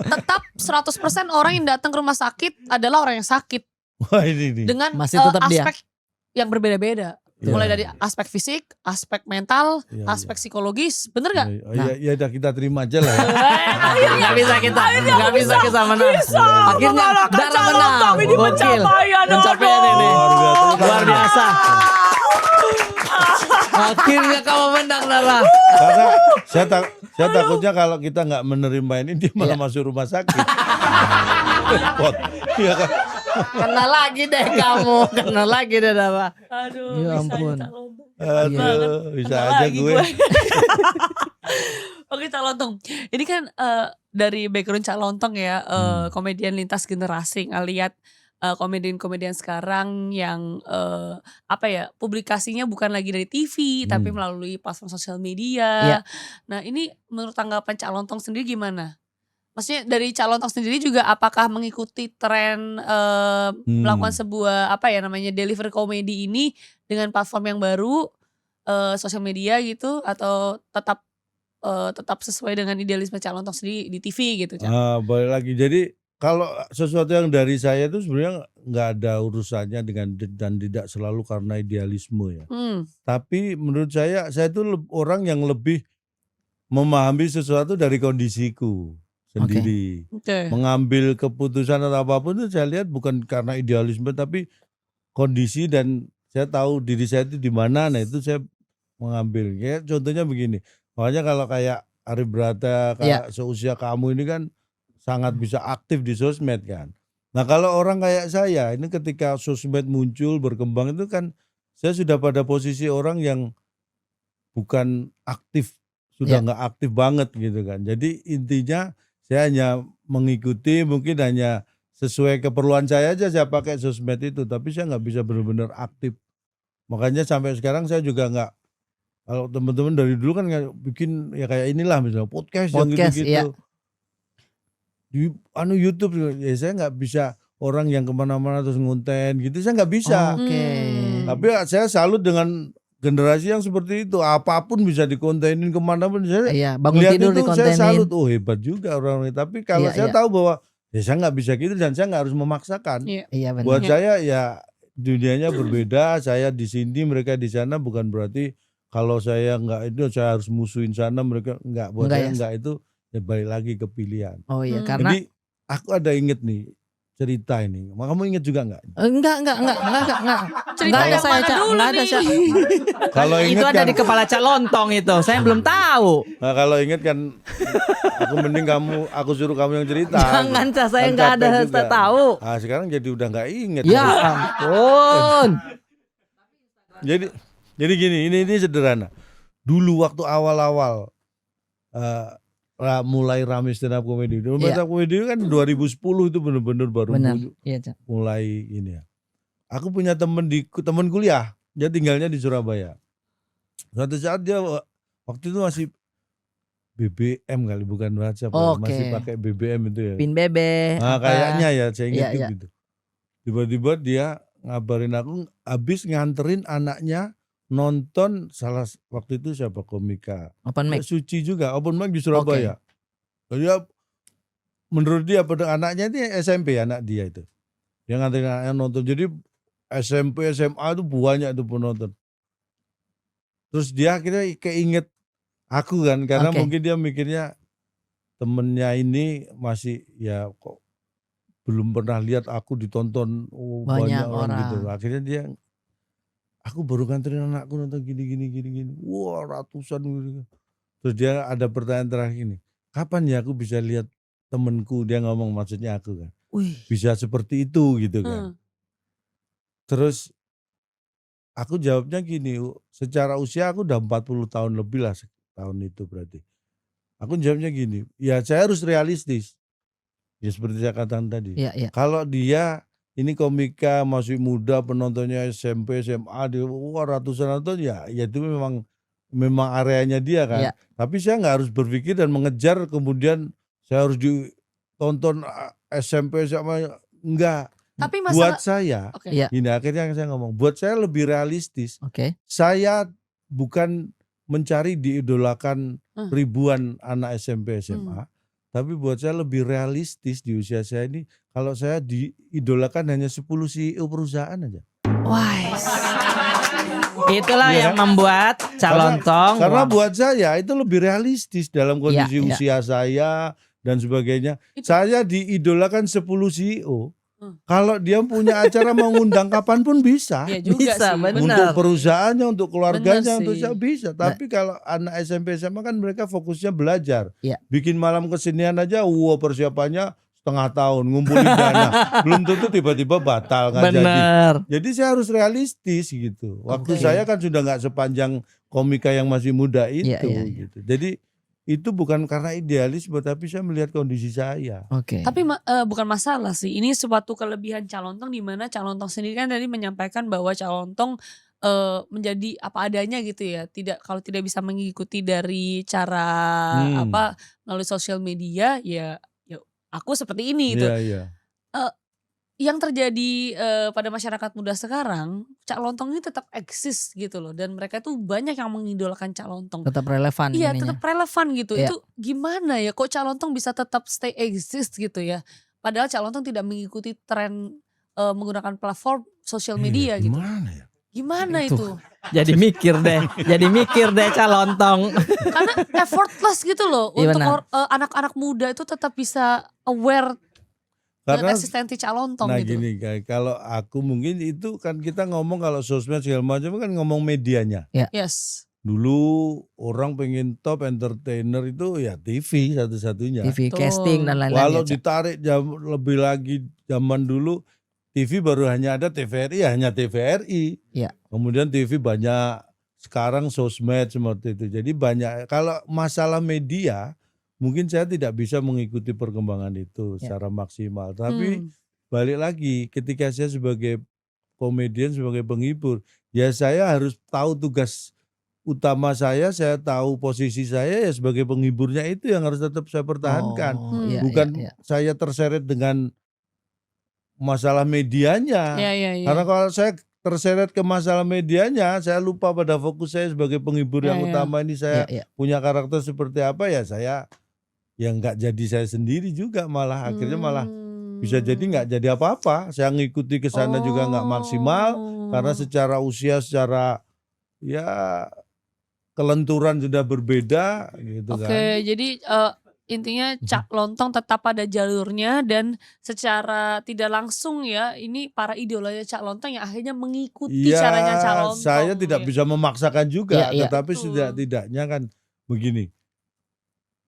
tetap 100% orang yang datang ke rumah sakit adalah orang yang sakit Wah ini nih. dengan Masih tetap dia. aspek yang berbeda-beda. Iya. Mulai dari aspek fisik, aspek mental, Iya, aspek psikologis, bener gak? Ya udah kita terima aja lah ya. Nggak bisa kita menang. Akhirnya Dara menang. Gokil. Pencapaian ini. Luar biasa. Akhirnya kamu menang, Dara. Karena saya takutnya kalau kita nggak menerima ini dia malah masuk rumah sakit. Repot. Iya kan? Kena lagi deh kamu. Kena lagi deh, Dara. Aduh, Ya bisa ampun. Cak Lontong. Aduh, bisa Kena aja lagi gue. Oke Cak Lontong, ini kan dari background Cak Lontong ya, komedian lintas generasi, ngeliat komedian-komedian sekarang yang publikasinya bukan lagi dari TV tapi melalui platform sosial media. Iya. Nah ini menurut tanggapan Cak Lontong sendiri gimana? Maksudnya dari Cak Lontong sendiri juga apakah mengikuti tren melakukan sebuah delivery komedi ini dengan platform yang baru, sosial media gitu, atau tetap sesuai dengan idealisme Cak Lontong sendiri di TV gitu Cak? Balik lagi. Jadi kalau sesuatu yang dari saya itu sebenarnya nggak ada urusannya dengan dan tidak selalu karena idealisme ya. Tapi menurut saya itu orang yang lebih memahami sesuatu dari kondisiku sendiri. Oke. Mengambil keputusan atau apapun itu saya lihat bukan karena idealisme tapi kondisi dan saya tahu diri saya itu di mana. Nah itu saya mengambil. Ya contohnya begini. Makanya kalau kayak Arif Brata, kayak seusia kamu ini kan sangat bisa aktif di sosmed kan. Nah kalau orang kayak saya ini ketika sosmed muncul berkembang itu kan saya sudah pada posisi orang yang bukan aktif, sudah Iya. nggak aktif banget gitu kan. Jadi intinya saya hanya mengikuti, mungkin hanya sesuai keperluan saya aja saya pakai sosmed itu, tapi saya nggak bisa benar-benar aktif. Makanya sampai sekarang saya juga nggak, kalau teman-teman dari dulu kan nggak bikin ya kayak inilah misalnya podcast yang Podcast, gitu-gitu. Di YouTube ya saya nggak bisa orang yang kemana-mana terus ngonten gitu, saya nggak bisa. Oke. Tapi saya salut dengan generasi yang seperti itu, apapun bisa dikontenin kemanapun. Saya Iya, bangun lihat tidur itu saya dikontenin. salut, oh hebat juga orang ini. Tapi kalau Iya, saya iya. tahu bahwa ya saya nggak bisa gitu dan saya nggak harus memaksakan. Iya. Iya benar. Buat Iya. saya ya dunianya berbeda, saya di sini mereka di sana, bukan berarti kalau saya nggak itu saya harus musuhin sana mereka nggak. Buat Enggak saya ya? nggak, itu ya balik lagi ke pilihan. Oh iya, Hmm. karena Jadi aku ada inget nih cerita ini. Kamu inget juga nggak? enggak. Cerita Enggak ada yang saya, mana Cak. dulu Enggak ada, nih? Cak. Kalau Itu inget ada kan, di kepala Cak Lontong itu. Saya belum tahu. nah, kalau inget kan, aku mending aku suruh kamu yang cerita. Jangan, Cak, saya Kan enggak ada capek juga. saya tahu. Ah sekarang jadi udah nggak inget. Ya ampun. Jadi gini, ini sederhana. Dulu waktu awal-awal mulai rame stand up comedy. Stand Iya. up comedy kan 2010 itu benar-benar baru Benar. Iya, Cak. mulai ini ya. Aku punya temen kuliah, dia tinggalnya di Surabaya. Suatu saat dia waktu itu masih BBM kali, bukan WhatsApp, Oke. masih pakai BBM itu ya. Pin bebe. Nah, apa. kayaknya ya saya ingat Iya. gitu. Tiba-tiba dia ngabarin aku habis nganterin anaknya nonton waktu itu siapa komika. Open mic. Suci juga open mic di Surabaya. Dia menurut dia pada anaknya itu SMP, anak dia itu. Dia nganterin anaknya nonton. Jadi SMP, SMA itu banyak itu penonton. Terus dia akhirnya keinget aku kan, karena Oke. mungkin dia mikirnya temennya ini masih ya kok belum pernah lihat aku ditonton banyak orang gitu. orang. Akhirnya dia, aku baru nganterin anakku nonton gini. Wah ratusan gitu. Terus dia ada pertanyaan terakhir ini, kapan ya aku bisa lihat temenku, dia ngomong maksudnya aku kan, Wih. bisa seperti itu gitu kan. Terus aku jawabnya gini, secara usia aku udah 40 tahun lebih lah tahun itu berarti. Aku jawabnya gini, ya saya harus realistis. Ya seperti saya katakan tadi. Iya. Kalau dia ini komika masih muda, penontonnya SMP, SMA, ratusan nonton, ya itu memang areanya dia kan. Iya. Tapi saya nggak harus berpikir dan mengejar kemudian saya harus ditonton SMP, SMA, enggak. Tapi Buat masalah saya, Oke. Iya. ini akhirnya saya ngomong, buat saya lebih realistis. Oke. Saya bukan mencari diidolakan ribuan anak SMP, SMA. Tapi buat saya lebih realistis di usia saya ini, kalau saya diidolakan hanya 10 CEO perusahaan aja. Wah. Itulah Iya. yang membuat Cak Lontong. Karena wah, buat saya itu lebih realistis dalam kondisi Iya. usia saya dan sebagainya. Saya diidolakan 10 CEO. Kalau dia punya acara mengundang kapanpun bisa. Iya juga Bisa, sih. bener. Untuk perusahaannya, untuk keluarganya, Bener untuk sih. saya bisa. Tapi kalau anak SMP SMA kan mereka fokusnya belajar. Iya. Bikin malam kesenian aja, persiapannya setengah tahun, ngumpulin dana. Belum tentu tiba-tiba batal, nggak jadi. bener. Jadi saya harus realistis gitu. Waktu Oke. saya kan sudah nggak sepanjang komika yang masih muda itu. Iya. Gitu. Jadi itu bukan karena idealisme, tapi saya melihat kondisi saya. Oke. Tapi bukan masalah sih. Ini suatu kelebihan Cak Lontong, di mana Cak Lontong sendiri kan tadi menyampaikan bahwa Cak Lontong menjadi apa adanya gitu ya. Kalau tidak bisa mengikuti dari cara melalui sosial media, ya aku seperti ini gitu. Iya. Yang terjadi pada masyarakat muda sekarang, Cak Lontong ini tetap eksis gitu loh, dan mereka tuh banyak yang mengidolakan Cak Lontong. Tetap relevan Iya, ininya. tetap relevan gitu. Iya. Itu gimana ya? Kok Cak Lontong bisa tetap stay exist gitu ya? Padahal Cak Lontong tidak mengikuti tren menggunakan platform sosial media gitu. Gimana ya? Gimana Tuh. itu? Jadi mikir deh Cak Lontong. Karena effortless gitu loh Iya, untuk benar. anak-anak muda itu tetap bisa aware Karena dengan eksistensi Cak Lontong nah gitu. gini, kalau aku mungkin itu kan kita ngomong kalau sosmed segala macam kan ngomong medianya. Yes. Dulu orang pengen top entertainer itu ya TV satu-satunya. TV Betul. casting dan lain-lain. Walau ya, Cak. ditarik lebih lagi zaman dulu TV baru hanya ada TVRI, ya hanya TVRI. Iya. Kemudian TV banyak sekarang sosmed seperti itu. Jadi banyak, kalau masalah media mungkin saya tidak bisa mengikuti perkembangan itu Ya. secara maksimal. Tapi Hmm. balik lagi, ketika saya sebagai komedian, sebagai penghibur, ya saya harus tahu tugas utama saya tahu posisi saya ya sebagai penghiburnya, itu yang harus tetap saya pertahankan. Oh, iya, Bukan iya, iya. saya terseret dengan masalah medianya. Ya, ya, ya. Karena kalau saya terseret ke masalah medianya, saya lupa pada fokus saya sebagai penghibur Ya, yang ya. utama ini. Saya Iya, iya. punya karakter seperti apa, ya saya yang nggak jadi saya sendiri juga, malah akhirnya malah bisa jadi nggak jadi apa-apa. Saya ngikuti ke sana juga nggak maksimal karena secara usia, secara ya kelenturan sudah berbeda gitu Oke, kan. jadi intinya Cak Lontong tetap pada jalurnya dan secara tidak langsung ya ini para idolanya Cak Lontong yang akhirnya mengikuti caranya Cak Ya, Lontong. saya tidak ya. bisa memaksakan juga, Iya, iya. tetapi Betul. setidak-tidaknya kan begini.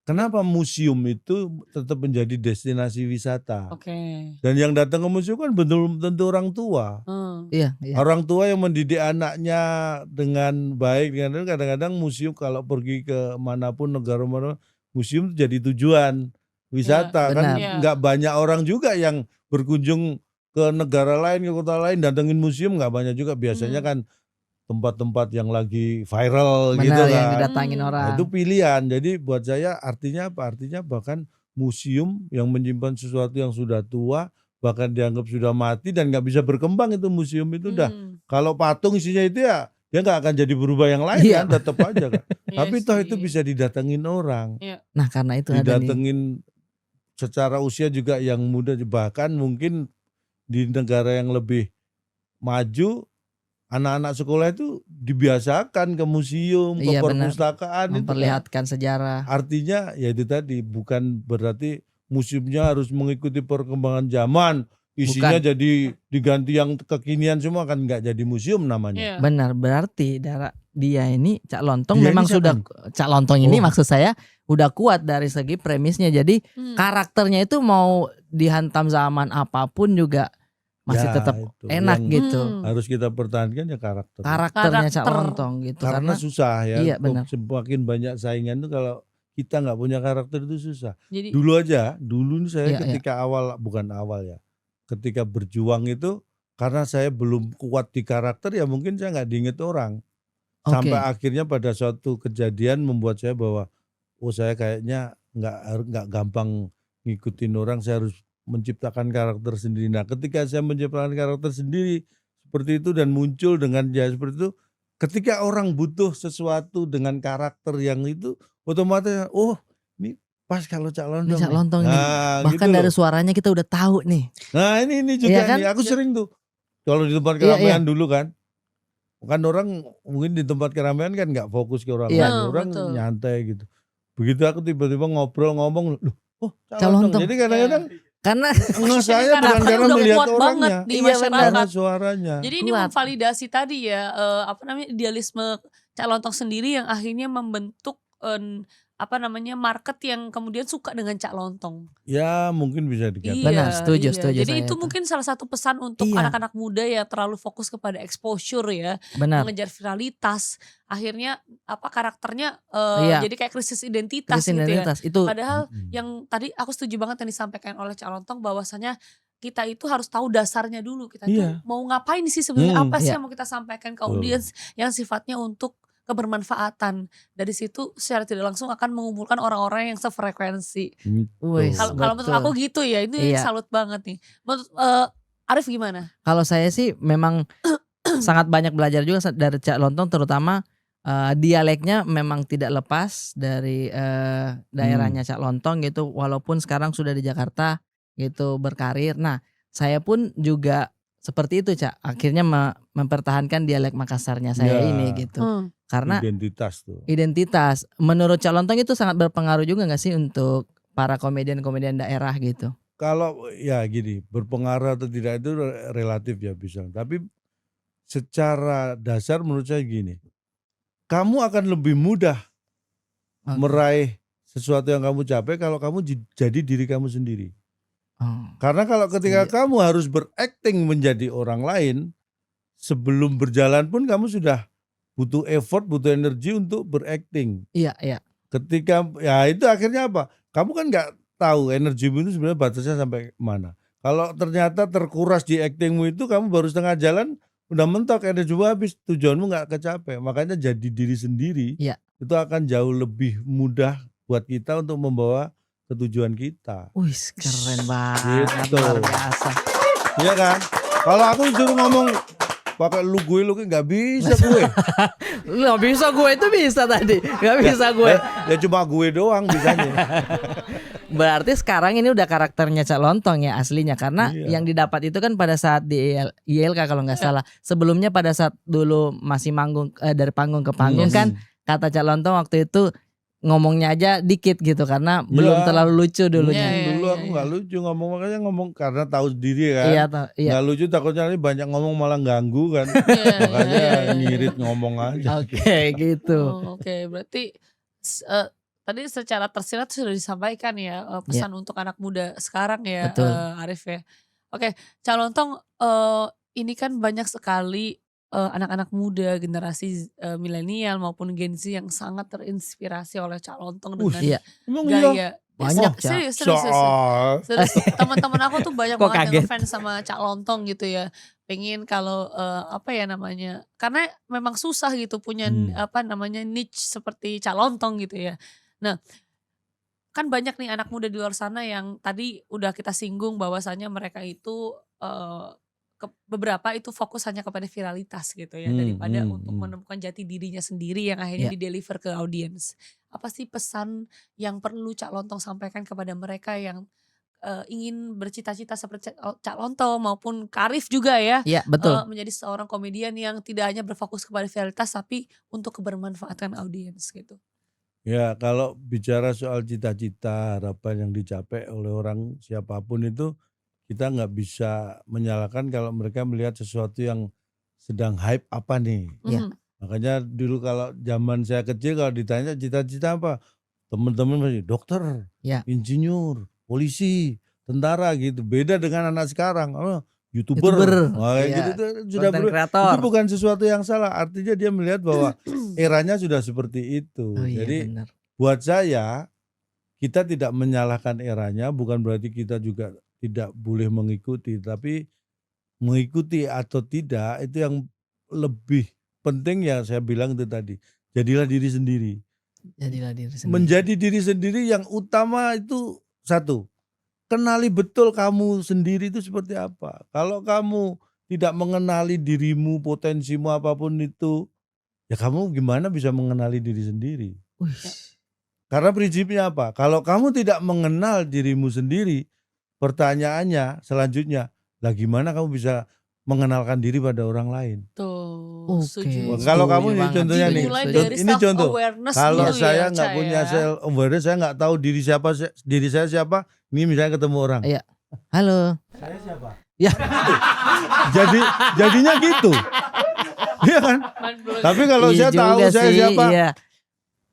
Kenapa museum itu tetap menjadi destinasi wisata? Oke. Dan yang datang ke museum kan belum tentu orang tua. Iya, iya. Orang tua yang mendidik anaknya dengan baik, dengan kadang-kadang museum kalau pergi ke manapun, negara mana, museum itu jadi tujuan wisata. Kan benar. nggak banyak orang juga yang berkunjung ke negara lain, ke kota lain, datengin museum nggak banyak juga. Biasanya kan tempat-tempat yang lagi viral gitu Benar, yang kan. didatangin Nah, orang. itu pilihan. Jadi buat saya artinya apa? Artinya bahkan museum yang menyimpan sesuatu yang sudah tua, bahkan dianggap sudah mati dan nggak bisa berkembang, itu museum itu udah. Kalau patung isinya itu ya dia nggak akan jadi berubah yang lain Iya. kan, tetap aja kan. Iya Tapi toh sih. itu bisa didatengin orang, Nah, karena itu ada nih. didatengin secara usia juga yang muda, bahkan mungkin di negara yang lebih maju anak-anak sekolah itu dibiasakan ke museum, ke Iya, benar. perpustakaan itu kan. Memperlihatkan sejarah. Artinya ya itu tadi, bukan berarti museumnya harus mengikuti perkembangan zaman, isinya Bukan. jadi diganti yang kekinian semua, kan nggak jadi museum namanya. Iya. Benar, berarti dia ini Cak Lontong Dia memang ini siapa sudah nih? Cak Lontong ini Oh. maksud saya udah kuat dari segi premisnya. Jadi karakternya itu mau dihantam zaman apapun juga masih Ya, tetap itu enak yang gitu. harus kita pertahankan ya karakter. Karakternya Cak Karakter. Lontong gitu. Karena susah ya, Iya, benar. semakin banyak saingan tuh kalau kita nggak punya karakter itu susah. Jadi Dulu nih saya Iya, iya. ketika bukan awal ya, ketika berjuang itu karena saya belum kuat di karakter, ya mungkin saya nggak diinget orang. Sampai Oke. akhirnya pada suatu kejadian membuat saya bahwa saya kayaknya nggak gampang ngikutin orang, saya harus menciptakan karakter sendiri. Nah, ketika saya menciptakan karakter sendiri seperti itu dan muncul dengan ya seperti itu, ketika orang butuh sesuatu dengan karakter yang itu, otomatis ini pas kalau Cak Ini Lontong Cak nih. Lontong nih. Nah, Bahkan gitu dari loh. suaranya kita udah tahu nih. Nah, ini juga Iya kan? nih, aku sering tuh kalau di tempat Iya, iya. keramaian dulu kan orang mungkin di tempat keramaian kan nggak fokus ke orang Iya. lain, orang Betul. nyantai gitu. Begitu aku tiba-tiba ngobrol ngomong, loh, Cak Lontong. Jadi kadang-kadang Karena enggak, saya bukan karakternya karena udah melihat kuat banget orangnya, di Iya, masyarakat. benar. karena suaranya. Jadi ini Kuat. memvalidasi tadi ya idealisme Cak Lontong sendiri yang akhirnya membentuk market yang kemudian suka dengan Cak Lontong. Ya mungkin bisa dikatakan. Benar, setuju Jadi saya itu itu. mungkin salah satu pesan untuk Iya. anak-anak muda yang terlalu fokus kepada exposure ya, benar. mengejar viralitas. Akhirnya karakternya Iya. jadi kayak krisis identitas Krisis gitu ya. identitas itu Padahal yang tadi aku setuju banget yang disampaikan oleh Cak Lontong bahwasanya kita itu harus tahu dasarnya dulu. Kita Iya. tuh mau ngapain sih sebenarnya, apa sih Iya. yang mau kita sampaikan ke Betul. audiens yang sifatnya untuk kebermanfaatan. Dari situ secara tidak langsung akan mengumpulkan orang-orang yang sefrekuensi. Wes, Kalau menurut betul. aku gitu ya, ini Iya. salut banget nih. Menurut Arif gimana? Kalau saya sih memang sangat banyak belajar juga dari Cak Lontong, terutama dialeknya memang tidak lepas dari daerahnya Cak Lontong gitu, walaupun sekarang sudah di Jakarta gitu berkarir. Nah, saya pun juga seperti itu, Cak. Akhirnya mempertahankan dialek Makassarnya saya Ya. ini gitu. Karena Identitas tuh. identitas. Menurut Cak Lontong itu sangat berpengaruh juga gak sih untuk para komedian-komedian daerah gitu? Kalau ya gini, berpengaruh atau tidak itu relatif ya bisa. Tapi secara dasar menurut saya gini, kamu akan lebih mudah Oke. meraih sesuatu yang kamu capai kalau kamu jadi diri kamu sendiri. Oh, Karena kalau ketika setuju. kamu harus berakting menjadi orang lain, sebelum berjalan pun kamu sudah butuh effort, butuh energi untuk berakting. Iya, iya. Ketika ya itu akhirnya apa? Kamu kan nggak tahu energimu itu sebenarnya batasnya sampai mana. Kalau ternyata terkuras di aktingmu itu, kamu baru setengah jalan udah mentok, energimu habis, tujuanmu nggak kecapai. Makanya jadi diri sendiri Iya. itu akan jauh lebih mudah buat kita untuk membawa ke tujuan kita. Wih, keren banget, Gitu. luar biasa. Iya kan? Kalau aku disuruh ngomong pakai lu gue nggak bisa gue. Nggak bisa gue itu bisa tadi, nggak bisa gue. Ya cuma gue doang bisanya. Berarti sekarang ini udah karakternya Cak Lontong ya aslinya, karena Iya. yang didapat itu kan pada saat di ILK kalau nggak salah. Sebelumnya pada saat dulu masih manggung dari panggung ke panggung Yes. kan, kata Cak Lontong waktu itu ngomongnya aja dikit gitu karena belum terlalu lucu dulunya. Iya, Dulu aku nggak lucu ngomong, makanya ngomong karena tahu sendiri kan. Iya, iya. Nggak lucu, takutnya nanti banyak ngomong malah ganggu kan. Iya, Makanya iya. ngirit ngomong aja. Oke, gitu. Oh, Oke, berarti tadi secara tersirat sudah disampaikan ya pesan untuk anak muda sekarang ya, Betul. Arif ya. Oke, Cak Lontong, ini kan banyak sekali anak-anak muda generasi milenial maupun Gen Z yang sangat terinspirasi oleh Cak Lontong dengan Iya. Emang iya? gaya. Banyak, Cak. Serius, serius, serius. Soal Serius, teman-teman aku tuh banyak Kok banget yang kaget? ngefans sama Cak Lontong gitu ya. Pengen kalau apa ya namanya? Karena memang susah gitu punya apa namanya niche seperti Cak Lontong gitu ya. Nah, kan banyak nih anak muda di luar sana yang tadi udah kita singgung bahwasannya mereka itu beberapa itu fokus hanya kepada viralitas gitu ya, daripada untuk menemukan jati dirinya sendiri yang akhirnya Iya. dideliver ke audiens. Apa sih pesan yang perlu Cak Lontong sampaikan kepada mereka yang ingin bercita-cita seperti Cak Lontong maupun Karif juga ya, Iya, betul. menjadi seorang komedian yang tidak hanya berfokus kepada viralitas tapi untuk kebermanfaatan audiens gitu. Ya, kalau bicara soal cita-cita, harapan yang dicapai oleh orang siapapun itu, kita nggak bisa menyalahkan kalau mereka melihat sesuatu yang sedang hype apa nih. Iya. Mhm. Makanya dulu kalau zaman saya kecil kalau ditanya cita-cita apa, teman-teman masih dokter, Ya. insinyur, polisi, tentara gitu. Beda dengan anak sekarang, YouTuber. YouTuber, Wah, kayak iya. gitu tuh sudah Konten kreator. itu bukan sesuatu yang salah. Artinya dia melihat bahwa eranya sudah seperti itu. Oh iya, Jadi benar. buat saya, kita tidak menyalahkan eranya, bukan berarti kita juga tidak boleh mengikuti, tapi mengikuti atau tidak itu yang lebih penting ya saya bilang itu tadi. Jadilah diri sendiri. Jadilah diri sendiri. Menjadi diri sendiri yang utama itu satu, kenali betul kamu sendiri itu seperti apa. Kalau kamu tidak mengenali dirimu, potensimu apapun itu, ya kamu gimana bisa mengenali diri sendiri? Wih. Karena prinsipnya apa? Kalau kamu tidak mengenal dirimu sendiri, pertanyaannya selanjutnya, lah gimana kamu bisa mengenalkan diri pada orang lain? Tuh, Oke. setuju. Kalau kamu Setuju nih banget. contohnya nih, Dimulai Setuju. dari ini self contoh. awareness Kalau dulu saya ya, nggak Cak punya ya. self awareness, saya nggak tahu diri saya siapa. Ini misalnya ketemu orang. Iya. Halo. Saya siapa? Ya. Jadinya gitu. Iya kan? Tapi kalau Iya saya tahu juga saya sih, siapa, Iya.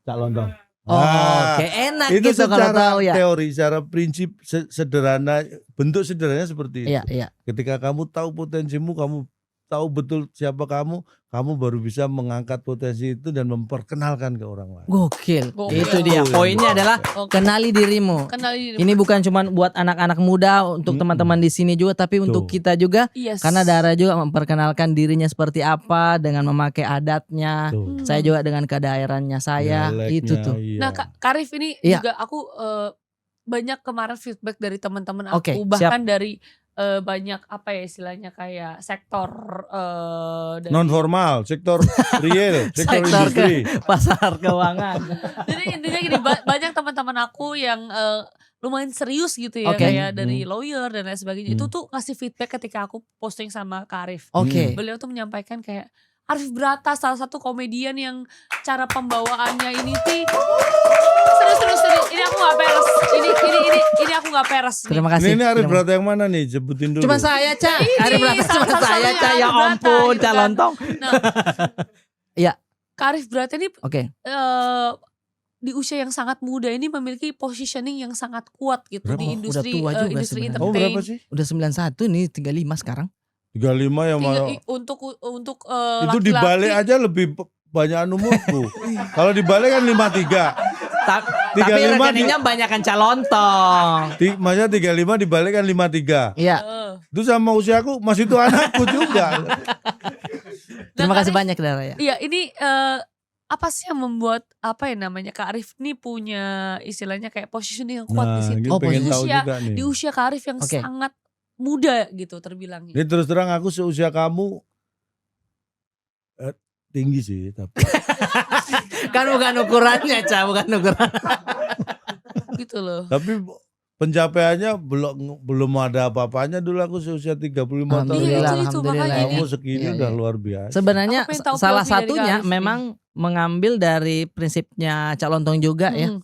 Cak Lontong. Oh, Nah, oke, enak itu gitu kalau secara tahu ya. teori, secara prinsip sederhana, bentuk sederhananya seperti itu. Iya, iya. Ketika kamu tahu potensimu, kamu tahu betul siapa kamu baru bisa mengangkat potensi itu dan memperkenalkan ke orang lain. Gokil. Gokil. Itu dia. Poinnya adalah Oke. kenali dirimu. Kenali diri. Ini bukan cuma buat anak-anak muda, untuk teman-teman di sini juga, tapi untuk kita juga. Yes. Karena Dara juga memperkenalkan dirinya seperti apa dengan memakai adatnya. Tuh. Saya juga dengan kedaerahannya saya. Dialeknya, Itu tuh. iya. Nah, Karif ini Iya. juga aku banyak kemarin feedback dari teman-teman Oke, aku, bahkan dari banyak apa ya istilahnya kayak sektor dari non formal, sektor real, sektor Sektor industri. Pasar keuangan. Jadi intinya gini, banyak teman-teman aku yang lumayan serius gitu ya, Oke. kayak dari lawyer dan lain sebagainya. Itu tuh ngasih feedback ketika aku posting sama Karif. Oke. Beliau tuh menyampaikan kayak Arif Brata salah satu komedian yang cara pembawaannya ini sih serius. Ini aku nggak peres. Ini aku nggak peres. nih. Terima kasih. Ini Arif Terima- Brata yang mana nih? Sebutin dulu. Cuma saya, Cak. Ari Brata cuma salah saya, satunya Cak. Ya Ari Brata ampun, gitu Cak kan. Lontong. Nah, Iya. Karif Brata ini Oke. di usia yang sangat muda ini memiliki positioning yang sangat kuat gitu Berapa? di Oh, industri udah tua juga industri sebenarnya. Oh, entertain. berapa sih? Udah 91 nih, 35 sekarang. 35 yang mau. Untuk Itu laki-laki, dibalik aja lebih banyakan umurku. Kalau dibalik kan 53. Tapi 35 rekeningnya banyakan calontong. Maksudnya 35 dibalik kan 53. Iya. Itu sama usiaku masih itu anakku juga. Terima kasih banyak Dara ya. Iya, ini apa sih yang membuat Kak Arif nih punya istilahnya kayak positioning yang kuat di situ. Gitu pengen tahu Usia, juga nih. di usia Kak Arif yang sangat muda gitu terbilangnya. Ini terus terang aku seusia kamu tinggi sih tapi. Kan bukan ukurannya, bukan ukuran. Gitu loh. Tapi pencapaiannya belum ada apa-apanya dulu aku seusia 35 tahun. Alhamdulillah, Itu makanya Kamu segini Iya, udah iya. luar biasa. Sebenarnya Aku pengen tahu salah POV dari satunya Kak Arif memang mengambil dari prinsipnya Cak Lontong juga ya.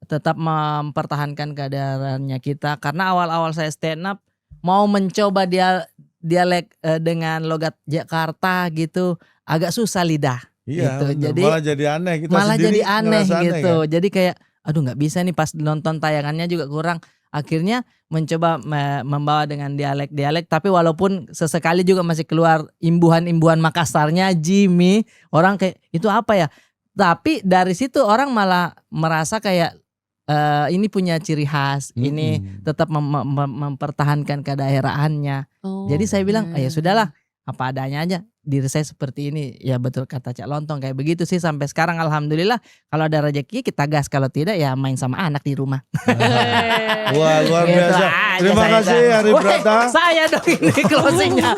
Tetap mempertahankan keadaannya kita. Karena awal-awal saya stand up mau mencoba dialek dengan logat Jakarta gitu agak susah lidah. Iya, gitu. bener. Jadi malah jadi aneh kita malah sendiri jadi aneh ngerasa gitu. kan? Jadi kayak aduh nggak bisa nih pas nonton tayangannya juga kurang. Akhirnya mencoba membawa dengan dialek-dialek tapi walaupun sesekali juga masih keluar imbuhan-imbuhan Makassarnya Jimmy, orang kayak itu apa ya? Tapi dari situ orang malah merasa kayak ini punya ciri khas, ini tetap mempertahankan kedaerahannya. Jadi saya bilang, ya sudahlah, apa adanya aja. Diri saya seperti ini, ya betul kata Cak Lontong kayak begitu sih sampai sekarang alhamdulillah. Kalau ada rezeki kita gas, kalau tidak ya main sama anak di rumah. Wah luar Gitu biasa. aja Terima saya kasih dan- Arif Weh, Brata. Saya dong ini closingnya.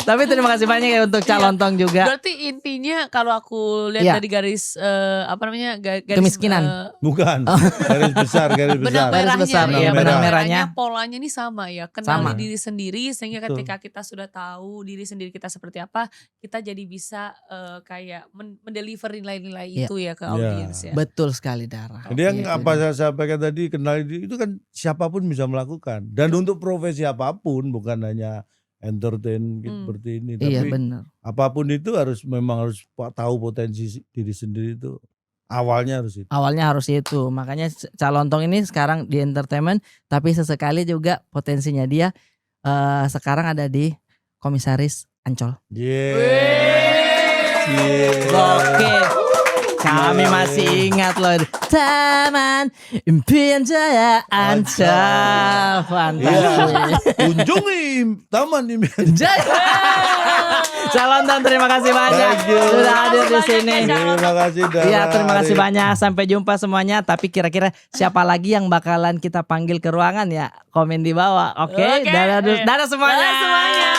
Tapi terima kasih banyak ya untuk Cak Lontong juga. Berarti intinya kalau aku lihat Iya. dari garis garis Kemiskinan. Bukan garis besar, garis benang besar. Garis merahnya, besar, ya, iya, benang merahnya merahnya. polanya nih sama ya, kenali Sama. diri sendiri sehingga Betul. ketika kita sudah tahu diri sendiri kita seperti apa, kita jadi bisa kayak mendeliver nilai-nilai Iya. itu ya ke Iya. audiens ya. Betul sekali Dara. Jadi yang Gitu. apa saya sampaikan tadi kenali diri itu kan siapapun bisa melakukan dan untuk profesi apapun bukan hanya entertain seperti ini Iya tapi benar. apapun itu memang harus tahu potensi diri sendiri itu awalnya harus itu. Awalnya harus itu. Makanya Cak Lontong ini sekarang di entertainment tapi sesekali juga potensinya dia sekarang ada di Komisaris Ancol. Oke. Kami masih ingat loh Taman Impian Jaya Ancol. Fantasi. Kunjungi Taman Impian Jaya. Cak Lontong terima kasih banyak Thank you. sudah hadir di sini. Terima kasih Dara. Iya terima kasih Arif. banyak. Sampai jumpa semuanya. Tapi kira-kira siapa lagi yang bakalan kita panggil ke ruangan ya? Komen di bawah. Oke. Oke. Dadah semuanya. Dadah semuanya.